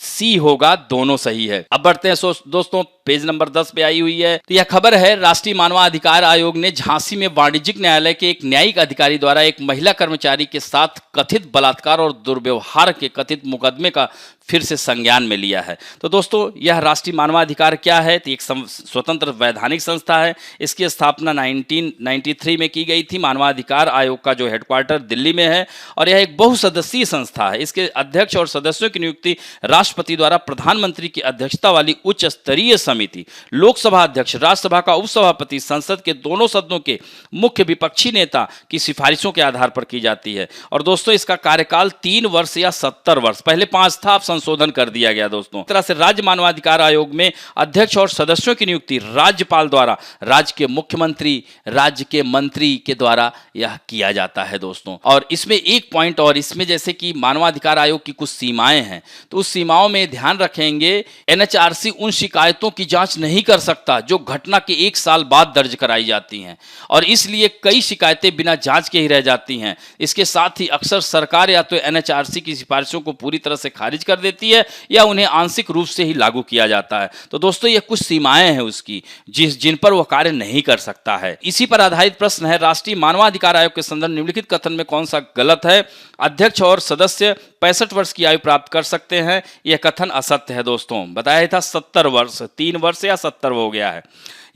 सी होगा, दोनों सही है। अब बढ़ते हैं दोस्तों, पेज नंबर 10 पे आई हुई है। तो यह खबर है, राष्ट्रीय मानवाधिकार आयोग ने झांसी में वाणिज्यिक न्यायालय के एक न्यायिक अधिकारी द्वारा एक महिला कर्मचारी के साथ कथित बलात्कार और दुर्व्यवहार के कथित मुकदमे का फिर से संज्ञान में लिया है। तो दोस्तों यह राष्ट्रीय मानवाधिकार क्या है? तो एक स्वतंत्र वैधानिक संस्था है। इसकी स्थापना 1993 में की गई थी। मानवाधिकार आयोग का जो हेडक्वार्टर दिल्ली में है और यह एक बहुसदस्यीय संस्था है। इसके अध्यक्ष और सदस्यों की नियुक्ति राष्ट्रपति द्वारा प्रधानमंत्री की अध्यक्षता वाली उच्च स्तरीय समिति, लोकसभा अध्यक्ष, राज्यसभा का उपसभापति, संसद के दोनों सदनों के मुख्य विपक्षी नेता की सिफारिशों के आधार पर की जाती है। और दोस्तों इसका कार्यकाल 3 वर्ष या 70 वर्ष, पहले 5 था, अब संशोधन कर दिया गया। दोस्तों इस तरह से राज्य मानवाधिकार आयोग में अध्यक्ष और सदस्यों की नियुक्ति राज्यपाल द्वारा, राज्य के मुख्यमंत्री, राज्य के मंत्री के द्वारा यह किया जाता है दोस्तों। और इसमें एक पॉइंट और, इसमें जैसे कि मानवाधिकार आयोग की कुछ सीमाएं हैं, तो उस सीमाओं में ध्यान रखेंगे, एनएचआरसी उन शिकायतों की जांच नहीं कर सकता जो घटना के 1 साल बाद दर्ज कराई जाती हैं और इसलिए कई शिकायतें बिना जांच के ही रह जाती हैं। इसके साथ ही अक्सर सरकार या तो एनएचआरसी की सिफारिशों को पूरी तरह से खारिज कर देती है या उन्हें आंशिक रूप से ही लागू किया जाता है। तो दोस्तों, ये कुछ सीमाएं हैं उसकी जिन पर वह कार्य नहीं कर सकता है। इसी पर आधारित प्रश्न है, राष्ट्रीय मानवाधिकार आयोग के संदर्भ निम्नलिखित कथन में कौन सा गलत है? अध्यक्ष और सदस्य 65 वर्ष की आयु प्राप्त कर सकते हैं। यह कथन असत्य है दोस्तों। बताया था 70 वर्ष, 3 वर्ष या 70 हो गया है।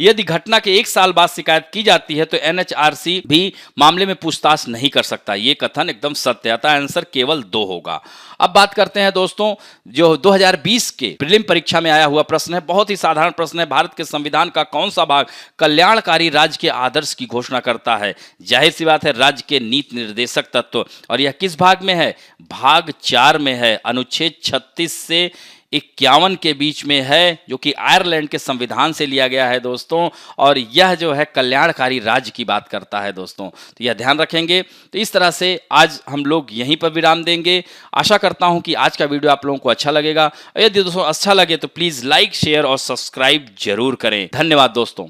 यदि घटना के 1 साल बाद शिकायत की जाती है तो एनएचआरसी भी मामले में पूछताछ नहीं कर सकता। यह कथन एकदम सत्य है। आंसर केवल 2 होगा। अब बात करते हैं दोस्तों, जो 2020 के प्रीलिम परीक्षा में आया हुआ प्रश्न है, बहुत ही साधारण प्रश्न है। भारत के संविधान का कौन सा भाग कल्याणकारी राज्य के आदर्श की घोषणा करता है? जाहिर सी बात है, राज्य के नीति निर्देशक तत्व। और यह किस भाग में है? भाग 4 में है, अनुच्छेद 36 से 51 के बीच में है, जो कि आयरलैंड के संविधान से लिया गया है दोस्तों। और यह जो है कल्याणकारी राज्य की बात करता है दोस्तों, तो यह ध्यान रखेंगे। तो इस तरह से आज हम लोग यहीं पर विराम देंगे। आशा करता हूं कि आज का वीडियो आप लोगों को अच्छा लगेगा। यदि दोस्तों अच्छा लगे तो प्लीज़ लाइक, शेयर और सब्सक्राइब जरूर करें। धन्यवाद दोस्तों।